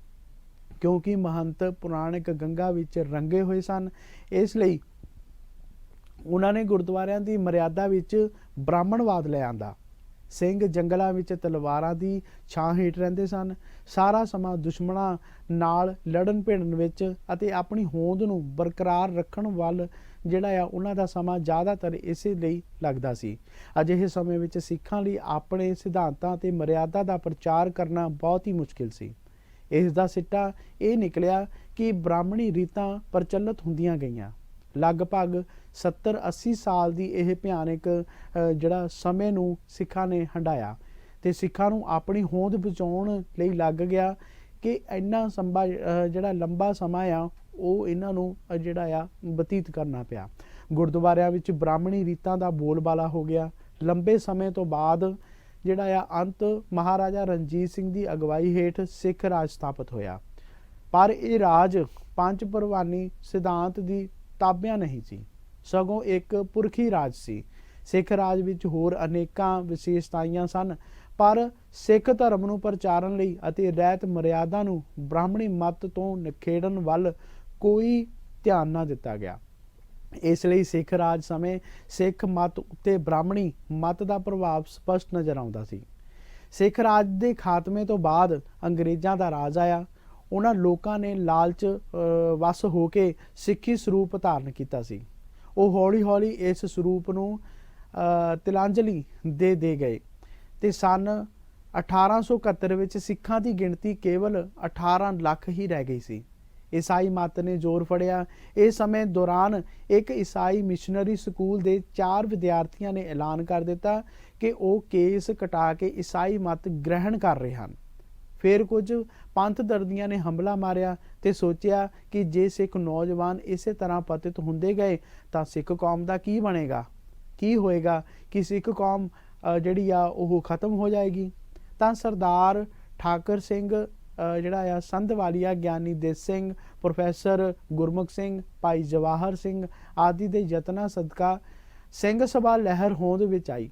ਕਿਉਂਕਿ ਮਹੰਤ ਪੁਰਾਣਿਕ ਗੰਗਾ ਵਿੱਚ ਰੰਗੇ ਹੋਏ ਸਨ। ਇਸ ਲਈ ਉਹਨਾਂ ਨੇ ਗੁਰਦੁਆਰਿਆਂ ਦੀ ਮਰਿਆਦਾ ਵਿੱਚ ਬ੍ਰਾਹਮਣਵਾਦ ਲੈ ਆਂਦਾ। ਸਿੰਘ ਜੰਗਲਾਂ ਵਿੱਚ ਤਲਵਾਰਾਂ ਦੀ ਛਾਂ ਹੇਠ ਰਹਿੰਦੇ ਸਨ। ਸਾਰਾ ਸਮਾਂ ਦੁਸ਼ਮਣਾਂ ਨਾਲ ਲੜਨ ਭਿੜਨ ਵਿੱਚ ਅਤੇ ਆਪਣੀ ਹੋਂਦ ਨੂੰ ਬਰਕਰਾਰ ਰੱਖਣ ਵੱਲ ਜਿਹੜਾ ਆ ਉਹਨਾਂ ਦਾ ਸਮਾਂ ਜ਼ਿਆਦਾਤਰ ਇਸੇ ਲਈ ਲੱਗਦਾ ਸੀ। ਅਜਿਹੇ ਸਮੇਂ ਵਿੱਚ ਸਿੱਖਾਂ ਲਈ ਆਪਣੇ ਸਿਧਾਂਤਾਂ ਤੇ ਮਰਿਆਦਾ ਦਾ ਪ੍ਰਚਾਰ ਕਰਨਾ ਬਹੁਤ ਹੀ ਮੁਸ਼ਕਿਲ ਸੀ। ਇਸ ਦਾ ਸਿੱਟਾ ਇਹ ਨਿਕਲਿਆ ਕਿ ਬ੍ਰਾਹਮਣੀ ਰੀਤਾਂ ਪ੍ਰਚਲਿਤ ਹੁੰਦੀਆਂ ਗਈਆਂ। ਲਗਭਗ 70-80 ਸਾਲ ਦੀ ਇਹ ਭਿਆਨਕ ਜਿਹੜਾ ਸਮੇਂ ਨੂੰ ਸਿੱਖਾਂ ਨੇ ਹੰਢਾਇਆ ਤੇ ਸਿੱਖਾਂ ਨੂੰ ਆਪਣੀ ਹੋਂਦ ਬਚਾਉਣ ਲਈ ਲੱਗ ਗਿਆ ਕਿ ਇੰਨਾ ਜਿਹੜਾ ਲੰਬਾ ਸਮਾਂ ਆ ਉਹ ਇਹਨਾਂ ਨੂੰ ਜਿਹੜਾ ਆ ਬਤੀਤ ਕਰਨਾ ਪਿਆ। ਗੁਰਦੁਆਰਿਆਂ ਵਿੱਚ ਬ੍ਰਾਹਮਣੀ ਰੀਤਾਂ ਦਾ ਬੋਲਬਾਲਾ ਹੋ ਗਿਆ। ਲੰਬੇ ਸਮੇਂ ਤੋਂ ਬਾਅਦ ਜਿਹੜਾ ਆ ਅੰਤ ਮਹਾਰਾਜਾ ਰਣਜੀਤ ਸਿੰਘ ਦੀ ਅਗਵਾਈ ਹੇਠ ਸਿੱਖ ਰਾਜ ਸਥਾਪਿਤ ਹੋਇਆ। ਪਰ ਇਹ ਰਾਜ ਪੰਜ ਪ੍ਰਵਾਨੀ ਸਿਧਾਂਤ ਦੀ ਤਾਬਿਆ ਨਹੀਂ ਸੀ, ਸਗੋਂ ਇੱਕ ਪੁਰਖੀ ਰਾਜ ਸੀ। ਸਿੱਖ ਰਾਜ ਵਿੱਚ ਹੋਰ ਅਨੇਕਾਂ ਵਿਸ਼ੇਸ਼ਤਾਵਾਂ ਸਨ, ਪਰ ਸਿੱਖ ਧਰਮ ਨੂੰ ਪ੍ਰਚਾਰਨ ਲਈ ਅਤੇ ਰਹਿਤ ਮਰਿਆਦਾ ਨੂੰ ਬ੍ਰਾਹਮਣੀ ਮਤ ਤੋਂ ਨਿਖੇੜਨ ਵੱਲ ਕੋਈ ਧਿਆਨ ਨਾ ਦਿੱਤਾ ਗਿਆ। ਇਸ ਲਈ ਸਿੱਖ ਰਾਜ ਸਮੇਂ ਸਿੱਖ ਮਤ ਉੱਤੇ ਬ੍ਰਾਹਮਣੀ ਮਤ ਦਾ ਪ੍ਰਭਾਵ ਸਪਸ਼ਟ ਨਜ਼ਰ ਆਉਂਦਾ ਸੀ। ਸਿੱਖ ਰਾਜ ਦੇ ਖਾਤਮੇ ਤੋਂ ਬਾਅਦ ਅੰਗਰੇਜ਼ਾਂ ਦਾ ਰਾਜ ਆਇਆ। ਉਹਨਾਂ ਲੋਕਾਂ ਨੇ ਲਾਲਚ ਵਸ ਹੋ ਕੇ ਸਿੱਖੀ ਸਰੂਪ ਧਾਰਨ ਕੀਤਾ ਸੀ। ਉਹ ਹੌਲੀ-ਹੌਲੀ ਇਸ ਸਰੂਪ ਨੂੰ ਤਿਲਾਂਜਲੀ ਦੇ ਗਏ ਤੇ ਸਨ 1871 ਵਿੱਚ ਸਿੱਖਾਂ ਦੀ ਗਿਣਤੀ ਕੇਵਲ 18 ਲੱਖ ਹੀ ਰਹਿ ਗਈ ਸੀ। ਈਸਾਈ ਮਤ ਨੇ ਜ਼ੋਰ ਫੜਿਆ। ਇਸ ਸਮੇਂ ਦੌਰਾਨ ਇੱਕ ਈਸਾਈ ਮਿਸ਼ਨਰੀ ਸਕੂਲ ਦੇ 4 ਵਿਦਿਆਰਥੀਆਂ ਨੇ ਐਲਾਨ ਕਰ ਦਿੱਤਾ ਕਿ ਉਹ ਕੇਸ ਕਟਾ ਕੇ ਈਸਾਈ ਮਤ ਗ੍ਰਹਿਣ ਕਰ ਰਹੇ ਹਨ। ਫਿਰ ਕੁਝ ਪੰਥ ਦਰਦੀਆਂ ਨੇ ਹਮਲਾ ਮਾਰਿਆ ਤੇ ਸੋਚਿਆ ਕਿ ਜੇ ਸਿੱਖ ਨੌਜਵਾਨ ਇਸੇ ਤਰ੍ਹਾਂ ਪਤਿਤ ਹੁੰਦੇ ਗਏ ਤਾਂ ਸਿੱਖ ਕੌਮ ਦਾ ਕੀ ਬਣੇਗਾ, ਕੀ ਹੋਏਗਾ, ਕਿ ਸਿੱਖ ਕੌਮ ਜਿਹੜੀ ਆ ਉਹ ਖਤਮ ਹੋ ਜਾਏਗੀ। ਤਾਂ ਸਰਦਾਰ ਠਾਕਰ ਸਿੰਘ ਜਿਹੜਾ ਆ ਸੰਧਵਾਲੀਆ, ਗਿਆਨੀ ਦੇਸ ਸਿੰਘ, ਪ੍ਰੋਫੈਸਰ ਗੁਰਮੁਖ ਸਿੰਘ, ਭਾਈ ਜਵਾਹਰ ਸਿੰਘ ਆਦਿ ਦੇ ਯਤਨਾਂ ਸਦਕਾ ਸਿੰਘ ਸਭਾ ਲਹਿਰ ਹੋਂਦ ਵਿੱਚ ਆਈ।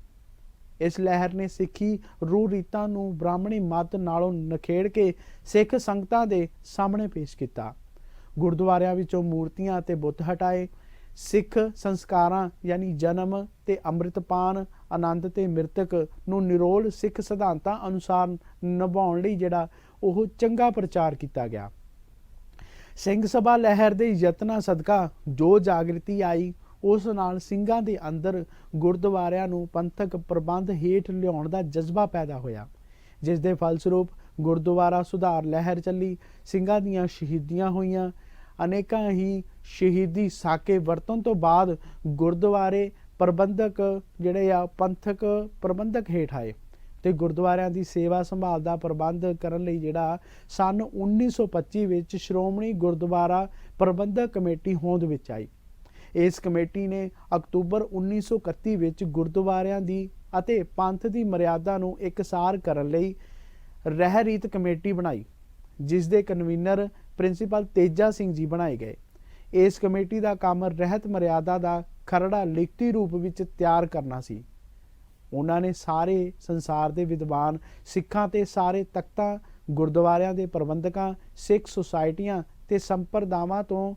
ਇਸ ਲਹਿਰ ਨੇ ਸਿੱਖੀ ਰੂਹ ਰੀਤਾਂ ਨੂੰ ਬ੍ਰਾਹਮਣੀ ਮਤ ਨਾਲੋਂ ਨਖੇੜ ਕੇ ਸਿੱਖ ਸੰਗਤਾਂ ਦੇ ਸਾਹਮਣੇ ਪੇਸ਼ ਕੀਤਾ। ਗੁਰਦੁਆਰਿਆਂ ਵਿੱਚੋਂ ਮੂਰਤੀਆਂ ਅਤੇ ਬੁੱਤ ਹਟਾਏ। ਸਿੱਖ ਸੰਸਕਾਰਾਂ ਯਾਨੀ ਜਨਮ ਤੇ ਅੰਮ੍ਰਿਤਪਾਨ, ਆਨੰਦ ਤੇ ਮ੍ਰਿਤਕ ਨੂੰ ਨਿਰੋਲ ਸਿੱਖ ਸਿਧਾਂਤਾਂ ਅਨੁਸਾਰ ਨਿਭਾਉਣ ਲਈ ਜਿਹੜਾ ਉਹ ਚੰਗਾ ਪ੍ਰਚਾਰ ਕੀਤਾ ਗਿਆ। ਸਿੰਘ ਸਭਾ ਲਹਿਰ ਦੇ ਯਤਨਾਂ ਸਦਕਾ ਜੋ ਜਾਗ੍ਰਿਤੀ ਆਈ, ਉਸ ਨਾਲ ਸਿੰਘਾਂ ਦੇ ਅੰਦਰ ਗੁਰਦੁਆਰਿਆਂ ਨੂੰ ਪੰਥਕ ਪ੍ਰਬੰਧ ਹੇਠ ਲਿਆਉਣ ਦਾ ਜਜ਼ਬਾ ਪੈਦਾ ਹੋਇਆ, ਜਿਸ ਦੇ ਫਲਸਰੂਪ ਗੁਰਦੁਆਰਾ ਸੁਧਾਰ ਲਹਿਰ ਚੱਲੀ। ਸਿੰਘਾਂ ਦੀਆਂ ਸ਼ਹੀਦੀਆਂ ਹੋਈਆਂ। ਅਨੇਕਾਂ ਹੀ ਸ਼ਹੀਦੀ ਸਾਕੇ ਵਰਤਣ ਤੋਂ ਬਾਅਦ ਗੁਰਦੁਆਰੇ ਪ੍ਰਬੰਧਕ ਜਿਹੜੇ ਆ ਪੰਥਕ ਪ੍ਰਬੰਧਕ ਹੇਠ ਆਏ ਤੇ ਗੁਰਦੁਆਰਿਆਂ ਦੀ ਸੇਵਾ ਸੰਭਾਲ ਦਾ ਪ੍ਰਬੰਧ ਕਰਨ ਲਈ ਜਿਹੜਾ ਸਨ 1925 ਵਿੱਚ ਸ਼੍ਰੋਮਣੀ ਗੁਰਦੁਆਰਾ ਪ੍ਰਬੰਧਕ ਕਮੇਟੀ ਹੋਂਦ ਵਿੱਚ ਆਈ। ਇਸ ਕਮੇਟੀ ਨੇ ਅਕਤੂਬਰ 1931 ਵਿੱਚ ਗੁਰਦੁਆਰਿਆਂ ਦੀ ਅਤੇ ਪੰਥ ਦੀ ਮਰਿਆਦਾ ਨੂੰ ਇਕਸਾਰ ਕਰਨ ਲਈ ਰਹਿ ਰੀਤ ਕਮੇਟੀ ਬਣਾਈ, ਜਿਸ ਦੇ ਕਨਵੀਨਰ ਪ੍ਰਿੰਸੀਪਲ ਤੇਜਾ ਸਿੰਘ ਜੀ ਬਣਾਏ ਗਏ। ਇਸ ਕਮੇਟੀ ਦਾ ਕੰਮ ਰਹਿਤ ਮਰਿਆਦਾ ਦਾ ਖਰੜਾ ਲਿਖਤੀ ਰੂਪ ਵਿੱਚ ਤਿਆਰ ਕਰਨਾ ਸੀ। ਉਹਨਾਂ ਨੇ ਸਾਰੇ ਸੰਸਾਰ ਦੇ ਵਿਦਵਾਨ ਸਿੱਖਾਂ ਤੇ ਸਾਰੇ ਤਖਤਾਂ, ਗੁਰਦੁਆਰਿਆਂ ਦੇ ਪ੍ਰਬੰਧਕਾਂ, ਸਿੱਖ ਸੁਸਾਇਟੀਆਂ ਤੇ ਸੰਪਰਦਾਵਾਂ ਤੋਂ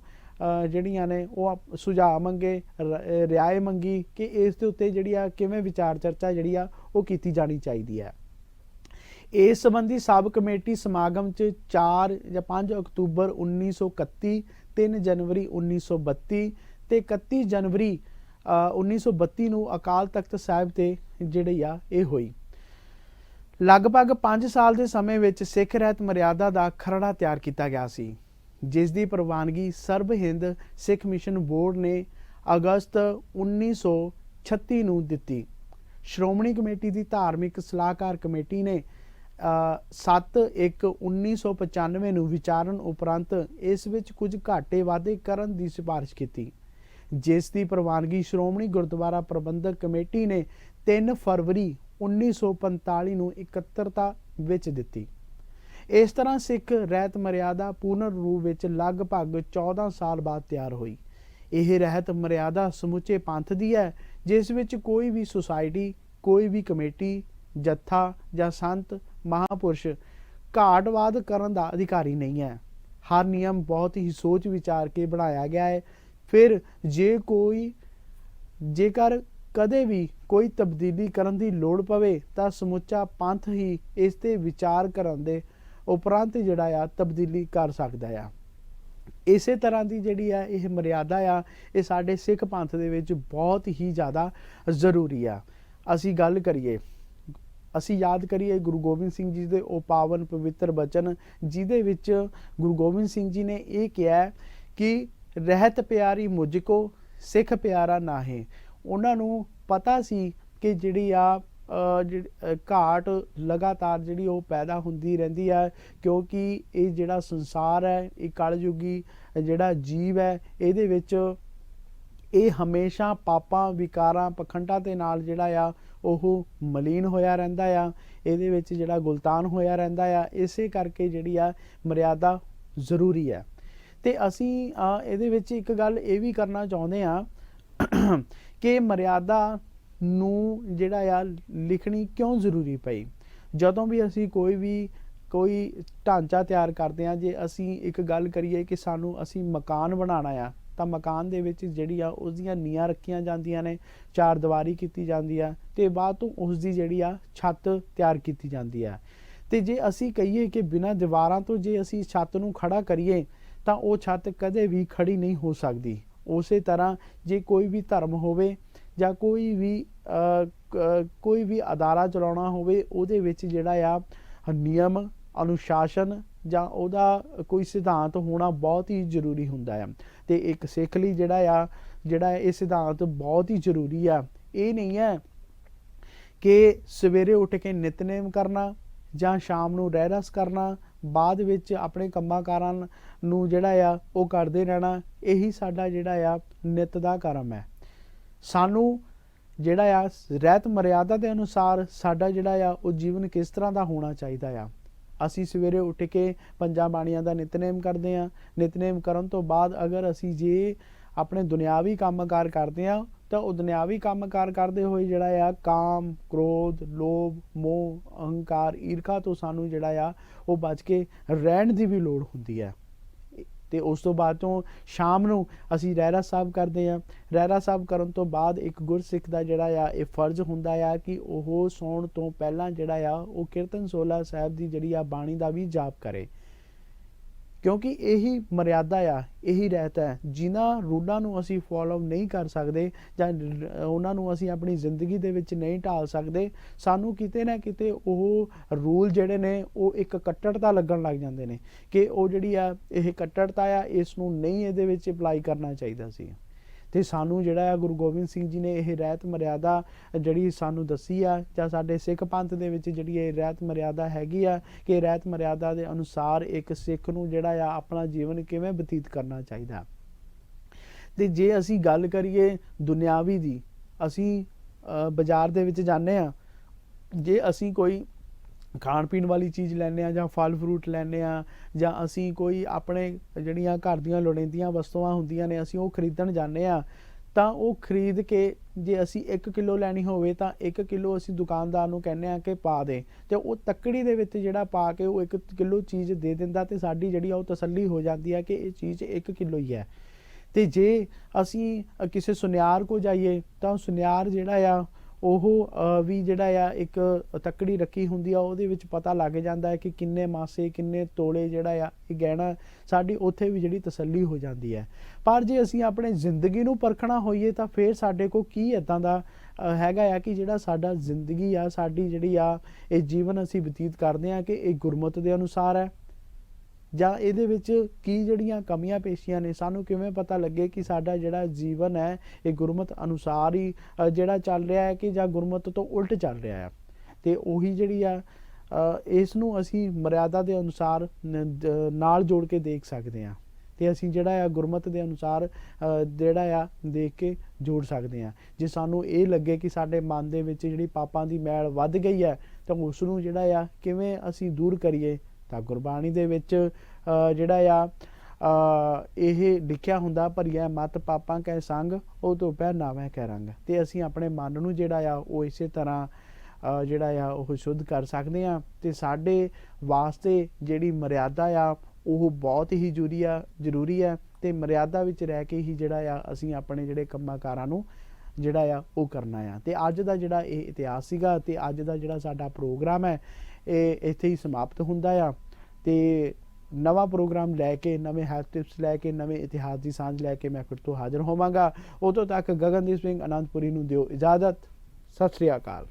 ਜਿਹੜੀਆਂ ਨੇ ਉਹ ਸੁਝਾਅ ਮੰਗੇ, ਰਿਆਏ ਮੰਗੀ ਕਿ ਇਸ ਦੇ ਉੱਤੇ ਜਿਹੜੀ ਆ ਕਿਵੇਂ ਵਿਚਾਰ ਚਰਚਾ ਜਿਹੜੀ ਆ ਉਹ ਕੀਤੀ ਜਾਣੀ ਚਾਹੀਦੀ ਹੈ। ਇਸ ਸੰਬੰਧੀ ਸਬ ਕਮੇਟੀ ਸਮਾਗਮ 'ਚ 4 ਜਾਂ 5 ਅਕਤੂਬਰ 1931, 3 ਜਨਵਰੀ 1932 ਤੇ 31 ਜਨਵਰੀ 1932 ਨੂੰ ਅਕਾਲ ਤਖਤ ਸਾਹਿਬ ਤੇ ਜਿਹੜੀ ਆ ਇਹ ਹੋਈ। ਲਗਭਗ 5 ਸਾਲ ਦੇ ਸਮੇਂ ਵਿੱਚ ਸਿੱਖ ਰਹਿਤ ਮਰਿਆਦਾ ਦਾ ਖਰੜਾ ਤਿਆਰ ਕੀਤਾ ਗਿਆ ਸੀ, ਜਿਸ ਦੀ ਪ੍ਰਵਾਨਗੀ ਸਰਬ ਹਿੰਦ ਸਿੱਖ ਮਿਸ਼ਨ ਬੋਰਡ ਨੇ ਅਗਸਤ 1936 ਨੂੰ ਦਿੱਤੀ। ਸ਼੍ਰੋਮਣੀ ਕਮੇਟੀ ਦੀ ਧਾਰਮਿਕ ਸਲਾਹਕਾਰ ਕਮੇਟੀ ਨੇ 7/1/1995 ਨੂੰ ਵਿਚਾਰਨ ਉਪਰੰਤ ਇਸ ਵਿੱਚ ਕੁਝ ਘਾਟੇ ਵਾਧੇ ਕਰਨ ਦੀ ਸਿਫਾਰਿਸ਼ ਕੀਤੀ, ਜਿਸ ਦੀ ਪ੍ਰਵਾਨਗੀ ਸ਼੍ਰੋਮਣੀ ਗੁਰਦੁਆਰਾ ਪ੍ਰਬੰਧਕ ਕਮੇਟੀ ਨੇ 3 ਫਰਵਰੀ 1945 ਨੂੰ ਇਕੱਤਰਤਾ ਵਿੱਚ ਦਿੱਤੀ। ਇਸ ਤਰ੍ਹਾਂ ਸਿੱਖ ਰਹਿਤ ਮਰਿਆਦਾ ਪੂਰਨ ਰੂਪ ਵਿੱਚ ਲਗਭਗ 14 ਸਾਲ ਬਾਅਦ ਤਿਆਰ ਹੋਈ। ਇਹ ਰਹਿਤ ਮਰਿਆਦਾ ਸਮੁੱਚੇ ਪੰਥ ਦੀ ਹੈ, ਜਿਸ ਵਿੱਚ ਕੋਈ ਵੀ ਸੁਸਾਇਟੀ, ਕੋਈ ਵੀ ਕਮੇਟੀ, ਜੱਥਾ ਜਾਂ ਸੰਤ ਮਹਾਪੁਰਸ਼ ਘਾਟਵਾਦ ਕਰਨ ਦਾ ਅਧਿਕਾਰੀ ਨਹੀਂ ਹੈ। ਹਰ ਨਿਯਮ ਬਹੁਤ ਹੀ ਸੋਚ ਵਿਚਾਰ ਕੇ ਬਣਾਇਆ ਗਿਆ ਹੈ। ਫਿਰ ਜੇਕਰ ਕਦੇ ਵੀ ਕੋਈ ਤਬਦੀਲੀ ਕਰਨ ਦੀ ਲੋੜ ਪਵੇ ਤਾਂ ਸਮੁੱਚਾ ਪੰਥ ਹੀ ਇਸ ਤੇ ਵਿਚਾਰ ਕਰਨ ਦੇ ਉਪਰੰਤ ਜਿਹੜਾ ਆ ਤਬਦੀਲੀ ਕਰ ਸਕਦਾ ਆ। ਇਸੇ ਤਰ੍ਹਾਂ ਦੀ ਜਿਹੜੀ ਆ ਇਹ ਮਰਿਆਦਾ ਆ, ਇਹ ਸਾਡੇ ਸਿੱਖ ਪੰਥ ਦੇ ਵਿੱਚ ਬਹੁਤ ਹੀ ਜ਼ਿਆਦਾ ਜ਼ਰੂਰੀ ਆ। ਅਸੀਂ ਯਾਦ ਕਰੀਏ ਗੁਰੂ ਗੋਬਿੰਦ ਸਿੰਘ ਜੀ ਦੇ ਉਹ ਪਾਵਨ ਪਵਿੱਤਰ ਬਚਨ, ਜਿਹਦੇ ਵਿੱਚ ਗੁਰੂ ਗੋਬਿੰਦ ਸਿੰਘ ਜੀ ਨੇ ਇਹ ਕਿਹਾ ਕਿ ਰਹਿਤ ਪਿਆਰੀ ਮੁਝਕੋ ਸਿੱਖ ਪਿਆਰਾ ਨਾਹੇ। ਉਹਨਾਂ ਨੂੰ ਪਤਾ ਸੀ ਕਿ ਜਿਹੜੀ ਆ ਘਾਟ ਲਗਾਤਾਰ ਜਿਹੜੀ ਉਹ ਪੈਦਾ ਹੁੰਦੀ ਰਹਿੰਦੀ ਹੈ, ਕਿਉਂਕਿ ਇਹ ਜਿਹੜਾ ਸੰਸਾਰ ਹੈ, ਇਹ ਕਲਯੁਗੀ ਜਿਹੜਾ ਜੀਵ ਹੈ, ਇਹਦੇ ਵਿੱਚ ਇਹ ਹਮੇਸ਼ਾ ਪਾਪਾਂ ਵਿਕਾਰਾਂ ਪਖੰਡਾਂ ਦੇ ਨਾਲ ਜਿਹੜਾ ਆ ਉਹ ਮਲੀਨ ਹੋਇਆ ਰਹਿੰਦਾ ਆ, ਇਹਦੇ ਵਿੱਚ ਜਿਹੜਾ ਗੁਲਤਾਨ ਹੋਇਆ ਰਹਿੰਦਾ ਆ। ਇਸੇ ਕਰਕੇ ਜਿਹੜੀ ਆ ਮਰਿਆਦਾ ਜ਼ਰੂਰੀ ਹੈ। ਤੇ ਅਸੀਂ ਇਹਦੇ ਵਿੱਚ ਇੱਕ ਗੱਲ ਇਹ ਵੀ ਕਰਨਾ ਚਾਹੁੰਦੇ ਆ ਕਿ ਮਰਿਆਦਾ ਨੂੰ ਜਿਹੜਾ ਆ ਲਿਖਣੀ ਕਿਉਂ ਜ਼ਰੂਰੀ ਪਈ। ਜਦੋਂ ਵੀ ਅਸੀਂ ਕੋਈ ਢਾਂਚਾ ਤਿਆਰ ਕਰਦੇ ਹਾਂ, ਜੇ ਅਸੀਂ ਇੱਕ ਗੱਲ ਕਰੀਏ ਕਿ ਅਸੀਂ ਮਕਾਨ ਬਣਾਉਣਾ ਆ, ਤਾਂ ਮਕਾਨ ਦੇ ਵਿੱਚ ਜਿਹੜੀ ਆ ਉਸਦੀਆਂ ਨੀਹਾਂ ਰੱਖੀਆਂ ਜਾਂਦੀਆਂ ਨੇ, ਚਾਰ ਦੀਵਾਰੀ ਕੀਤੀ ਜਾਂਦੀ ਆ, ਤੇ ਬਾਅਦ ਤੋਂ ਉਸ ਦੀ ਜਿਹੜੀ ਆ ਛੱਤ ਤਿਆਰ ਕੀਤੀ ਜਾਂਦੀ ਆ। ਤੇ ਜੇ ਅਸੀਂ ਕਹੀਏ ਕਿ ਬਿਨਾਂ ਦੀਵਾਰਾਂ ਤੋਂ ਜੇ ਅਸੀਂ ਛੱਤ ਨੂੰ ਖੜਾ ਕਰੀਏ ਤਾਂ ਉਹ ਛੱਤ ਕਦੇ ਵੀ ਖੜੀ ਨਹੀਂ ਹੋ ਸਕਦੀ। ਉਸੇ ਤਰ੍ਹਾਂ ਜੇ ਕੋਈ ਵੀ ਧਰਮ ਹੋਵੇ ਜਾਂ ਕੋਈ ਵੀ ਅਦਾਰਾ ਚਲਾਉਣਾ ਹੋਵੇ, ਉਹਦੇ ਵਿੱਚ ਜਿਹੜਾ ਆ ਨਿਯਮ ਅਨੁਸ਼ਾਸਨ ਜਾਂ ਉਹਦਾ ਕੋਈ ਸਿਧਾਂਤ ਹੋਣਾ ਬਹੁਤ ਹੀ ਜ਼ਰੂਰੀ ਹੁੰਦਾ ਹੈ। ਤੇ ਇੱਕ ਸਿੱਖ ਲਈ ਜਿਹੜਾ ਇਹ ਸਿਧਾਂਤ ਬਹੁਤ ਹੀ ਜ਼ਰੂਰੀ ਆ। ਇਹ ਨਹੀਂ ਹੈ ਕਿ ਸਵੇਰੇ ਉੱਠ ਕੇ ਨਿਤਨੇਮ ਕਰਨਾ ਜਾਂ ਸ਼ਾਮ ਨੂੰ ਰਹਿਰਸ ਕਰਨਾ, ਬਾਅਦ ਵਿੱਚ ਆਪਣੇ ਕੰਮਾਂ ਕਾਰਾਂ ਨੂੰ ਜਿਹੜਾ ਆ ਉਹ ਕਰਦੇ ਰਹਿਣਾ। ਇਹੀ ਸਾਡਾ ਜਿਹੜਾ ਆ ਨਿਤ ਦਾ ਕਰਮ ਹੈ। ਸਾਨੂੰ ਜਿਹੜਾ ਆ ਰਹਿਤ ਮਰਿਆਦਾ ਦੇ ਅਨੁਸਾਰ ਸਾਡਾ ਜਿਹੜਾ ਆ ਉਹ ਜੀਵਨ ਕਿਸ ਤਰ੍ਹਾਂ ਦਾ ਹੋਣਾ ਚਾਹੀਦਾ ਆ। ਅਸੀਂ ਸਵੇਰੇ ਉੱਠ ਕੇ ਪੰਜਾਂ ਬਾਣੀਆਂ ਦਾ ਨਿਤਨੇਮ ਕਰਦੇ ਹਾਂ। ਨਿਤਨੇਮ ਕਰਨ ਤੋਂ ਬਾਅਦ ਅਗਰ ਅਸੀਂ ਜੇ ਆਪਣੇ ਦੁਨਿਆਵੀ ਕੰਮਕਾਰ ਕਰਦੇ ਹਾਂ ਤਾਂ ਉਹ ਦੁਨਿਆਵੀ ਕੰਮਕਾਰ ਕਰਦੇ ਹੋਏ ਜਿਹੜਾ ਆ ਕਾਮ, ਕ੍ਰੋਧ, ਲੋਭ, ਮੋਹ, ਅਹੰਕਾਰ, ਈਰਖਾ ਤੋਂ ਸਾਨੂੰ ਜਿਹੜਾ ਆ ਉਹ ਬਚ ਕੇ ਰਹਿਣ ਦੀ ਵੀ ਲੋੜ ਹੁੰਦੀ ਹੈ। ਤੇ ਉਸ ਤੋਂ ਬਾਅਦ ਤੋਂ ਸ਼ਾਮ ਨੂੰ ਅਸੀਂ ਰਹਿਰਾਸ ਸਾਹਿਬ ਕਰਦੇ ਹਾਂ। ਰਹਿਰਾਸ ਸਾਹਿਬ ਕਰਨ ਤੋਂ ਬਾਅਦ ਇੱਕ ਗੁਰਸਿੱਖ ਦਾ ਜਿਹੜਾ ਆ ਇਹ ਫਰਜ਼ ਹੁੰਦਾ ਆ ਕਿ ਉਹ ਸੌਣ ਤੋਂ ਪਹਿਲਾਂ ਜਿਹੜਾ ਆ ਉਹ ਕੀਰਤਨ ਸੋਹਲਾ ਸਾਹਿਬ ਦੀ ਜਿਹੜੀ ਆ ਬਾਣੀ ਦਾ ਵੀ ਜਾਪ ਕਰੇ, ਕਿਉਂਕਿ ਇਹੀ ਮਰਿਆਦਾ ਆ, ਇਹੀ ਰਹਿਤ ਹੈ। ਜਿਨ੍ਹਾਂ ਰੂਲਾਂ ਨੂੰ ਅਸੀਂ ਫੋਲੋ ਨਹੀਂ ਕਰ ਸਕਦੇ ਜਾਂ ਉਹਨਾਂ ਨੂੰ ਅਸੀਂ ਆਪਣੀ ਜ਼ਿੰਦਗੀ ਦੇ ਵਿੱਚ ਨਹੀਂ ਢਾਲ ਸਕਦੇ, ਸਾਨੂੰ ਕਿਤੇ ਨਾ ਕਿਤੇ ਉਹ ਰੂਲ ਜਿਹੜੇ ਨੇ ਉਹ ਇੱਕ ਕੱਟੜਤਾ ਲੱਗਣ ਲੱਗ ਜਾਂਦੇ ਨੇ ਕਿ ਉਹ ਜਿਹੜੀ ਆ ਇਹ ਕੱਟੜਤਾ ਆ, ਇਸ ਨੂੰ ਨਹੀਂ ਇਹਦੇ ਵਿੱਚ ਅਪਲਾਈ ਕਰਨਾ ਚਾਹੀਦਾ ਸੀ। ਤੇ ਸਾਨੂੰ ਜਿਹੜਾ ਆ ਗੁਰੂ ਗੋਬਿੰਦ ਸਿੰਘ ਜੀ ਨੇ ਇਹ ਰਹਿਤ ਮਰਿਆਦਾ ਜਿਹੜੀ ਸਾਨੂੰ ਦੱਸੀ ਆ, ਜਾਂ ਸਾਡੇ ਸਿੱਖ ਪੰਥ ਦੇ ਵਿੱਚ ਜਿਹੜੀ ਇਹ ਰਹਿਤ ਮਰਿਆਦਾ ਹੈਗੀ ਆ ਕਿ ਰਹਿਤ ਮਰਿਆਦਾ ਦੇ ਅਨੁਸਾਰ ਇੱਕ ਸਿੱਖ ਨੂੰ ਜਿਹੜਾ ਆ ਆਪਣਾ ਜੀਵਨ ਕਿਵੇਂ ਬਤੀਤ ਕਰਨਾ ਚਾਹੀਦਾ। ਤੇ ਜੇ ਅਸੀਂ ਗੱਲ ਕਰੀਏ ਦੁਨਿਆਵੀ ਦੀ, ਅਸੀਂ ਬਾਜ਼ਾਰ ਦੇ ਵਿੱਚ ਜਾਂਦੇ ਹਾਂ, ਜੇ ਅਸੀਂ ਕੋਈ ਖਾਣ ਪੀਣ ਵਾਲੀ ਚੀਜ਼ ਲੈਂਦੇ ਹਾਂ ਜਾਂ ਫਲ ਫਰੂਟ ਲੈਂਦੇ ਹਾਂ, ਜਾਂ ਅਸੀਂ ਕੋਈ ਆਪਣੇ ਜਿਹੜੀਆਂ ਘਰ ਦੀਆਂ ਲੋੜੀਂਦੀਆਂ ਵਸਤੂਆਂ ਹੁੰਦੀਆਂ ਨੇ ਅਸੀਂ ਉਹ ਖਰੀਦਣ ਜਾਂਦੇ ਹਾਂ, ਤਾਂ ਉਹ ਖਰੀਦ ਕੇ ਜੇ ਅਸੀਂ 1 ਕਿਲੋ ਲੈਣੀ ਹੋਵੇ ਤਾਂ 1 ਕਿਲੋ ਅਸੀਂ ਦੁਕਾਨਦਾਰ ਨੂੰ ਕਹਿੰਦੇ ਹਾਂ ਕਿ ਪਾ ਦੇ, ਤੇ ਉਹ ਤੱਕੜੀ ਦੇ ਵਿੱਚ ਜਿਹੜਾ ਪਾ ਕੇ ਉਹ 1 ਕਿਲੋ ਚੀਜ਼ ਦੇ ਦਿੰਦਾ, ਤੇ ਸਾਡੀ ਜਿਹੜੀ ਉਹ ਤਸੱਲੀ ਹੋ ਜਾਂਦੀ ਹੈ ਕਿ ਇਹ ਚੀਜ਼ 1 ਕਿਲੋ ਹੀ ਹੈ। ਤੇ ਜੇ ਅਸੀਂ ਕਿਸੇ ਸੁਨਿਆਰ ਕੋ ਜਾਈਏ ਤਾਂ ਸੁਨਿਆਰ ਜਿਹੜਾ ਆ ਉਹ ਵੀ ਜਿਹੜਾ ਆ ਇੱਕ ਤੱਕੜੀ ਰੱਖੀ ਹੁੰਦੀ ਆ, ਉਹਦੇ ਵਿੱਚ ਪਤਾ ਲੱਗ ਜਾਂਦਾ ਹੈ ਕਿ ਕਿੰਨੇ ਮਾਸੇ ਕਿੰਨੇ ਤੋਲੇ ਜਿਹੜਾ ਆ ਇਹ ਗਹਿਣਾ, ਸਾਡੀ ਉੱਥੇ ਵੀ ਜਿਹੜੀ ਤਸੱਲੀ ਹੋ ਜਾਂਦੀ ਹੈ। ਪਰ ਜੇ ਅਸੀਂ ਆਪਣੇ ਜ਼ਿੰਦਗੀ ਨੂੰ ਪਰਖਣਾ ਹੋਈਏ ਤਾਂ ਫਿਰ ਸਾਡੇ ਕੋਲ ਕੀ ਇੱਦਾਂ ਦਾ ਹੈਗਾ ਆ ਕਿ ਜਿਹੜਾ ਸਾਡਾ ਜ਼ਿੰਦਗੀ ਆ, ਸਾਡੀ ਜਿਹੜੀ ਆ ਇਹ ਜੀਵਨ ਅਸੀਂ ਬਤੀਤ ਕਰਦੇ ਹਾਂ ਕਿ ਇਹ ਗੁਰਮਤਿ ਦੇ ਅਨੁਸਾਰ ਹੈ ਜਾਂ ਇਹਦੇ ਵਿੱਚ ਕੀ ਜਿਹੜੀਆਂ ਕਮੀਆਂ ਪੇਸ਼ੀਆਂ ਨੇ, ਸਾਨੂੰ ਕਿਵੇਂ ਪਤਾ ਲੱਗੇ ਕਿ ਸਾਡਾ ਜਿਹੜਾ ਜੀਵਨ ਹੈ ਇਹ ਗੁਰਮਤਿ ਅਨੁਸਾਰ ਹੀ ਜਿਹੜਾ ਚੱਲ ਰਿਹਾ ਹੈ ਕਿ ਜਾਂ ਗੁਰਮਤਿ ਤੋਂ ਉਲਟ ਚੱਲ ਰਿਹਾ ਹੈ। ਤੇ ਉਹੀ ਜਿਹੜੀ ਆ ਇਸ ਨੂੰ ਅਸੀਂ ਮਰਿਆਦਾ ਦੇ ਅਨੁਸਾਰ ਨਾਲ ਜੋੜ ਕੇ ਦੇਖ ਸਕਦੇ ਹਾਂ, ਤੇ ਅਸੀਂ ਜਿਹੜਾ ਆ ਗੁਰਮਤਿ ਦੇ ਅਨੁਸਾਰ ਜਿਹੜਾ ਆ ਦੇਖ ਕੇ ਜੋੜ ਸਕਦੇ ਹਾਂ। ਜੇ ਸਾਨੂੰ ਇਹ ਲੱਗੇ ਕਿ ਸਾਡੇ ਮਨ ਦੇ ਵਿੱਚ ਜਿਹੜੀ ਪਾਪਾਂ ਦੀ ਮੈਲ ਵੱਧ ਗਈ ਹੈ ਤਾਂ ਉਸ ਨੂੰ ਜਿਹੜਾ ਆ ਕਿਵੇਂ ਅਸੀਂ ਦੂਰ ਕਰੀਏ, ਤਾਂ ਗੁਰਬਾਣੀ ਦੇ ਵਿੱਚ ਜਿਹੜਾ ਆ ਇਹ ਲਿਖਿਆ ਹੁੰਦਾ, ਭਰੀਆ ਮਤ ਪਾਪਾਂ ਕੈ ਸੰਗ ਉਹ ਤੋਂ ਪੈ ਨਾਵੇਂ ਕੈ ਰੰਗ। ਤੇ ਅਸੀਂ ਆਪਣੇ ਮਨ ਨੂੰ ਜਿਹੜਾ ਆ ਉਹ ਇਸੇ ਤਰ੍ਹਾਂ ਜਿਹੜਾ ਆ ਉਹ ਸ਼ੁੱਧ ਕਰ ਸਕਦੇ ਹਾਂ। ਤੇ ਸਾਡੇ ਵਾਸਤੇ ਜਿਹੜੀ ਮਰਿਆਦਾ ਆ ਉਹ ਬਹੁਤ ਹੀ ਜ਼ਰੂਰੀ ਹੈ ਤੇ ਮਰਿਆਦਾ ਵਿੱਚ ਰਹਿ ਕੇ ਹੀ ਜਿਹੜਾ ਆ ਅਸੀਂ ਆਪਣੇ ਜਿਹੜੇ ਕੰਮਾਂ ਕਾਰਾਂ ਨੂੰ ਜਿਹੜਾ ਆ ਉਹ ਕਰਨਾ ਆ। ਤੇ ਅੱਜ ਦਾ ਜਿਹੜਾ ਇਹ ਇਤਿਹਾਸ ਸੀਗਾ ਤੇ ਅੱਜ ਦਾ ਜਿਹੜਾ ਸਾਡਾ ਪ੍ਰੋਗਰਾਮ ਹੈ ਇਹ ਇੱਥੇ ਹੀ ਸਮਾਪਤ ਹੁੰਦਾ ਆ। ਤੇ ਨਵਾਂ ਪ੍ਰੋਗਰਾਮ ਲੈ ਕੇ, ਨਵੇਂ ਹੈਲਥ ਟਿਪਸ ਲੈ ਕੇ, ਨਵੇਂ ਇਤਿਹਾਸ ਦੀ ਸਾਂਝ ਲੈ ਕੇ ਮੈਂ ਫਿਰ ਤੋਂ ਹਾਜ਼ਰ ਹੋਵਾਂਗਾ। ਉਦੋਂ ਤੱਕ ਗਗਨਦੀਪ ਸਿੰਘ ਅਨੰਦਪੁਰੀ ਨੂੰ ਦਿਓ ਇਜਾਜ਼ਤ। ਸਤਿ ਸ੍ਰੀ ਅਕਾਲ।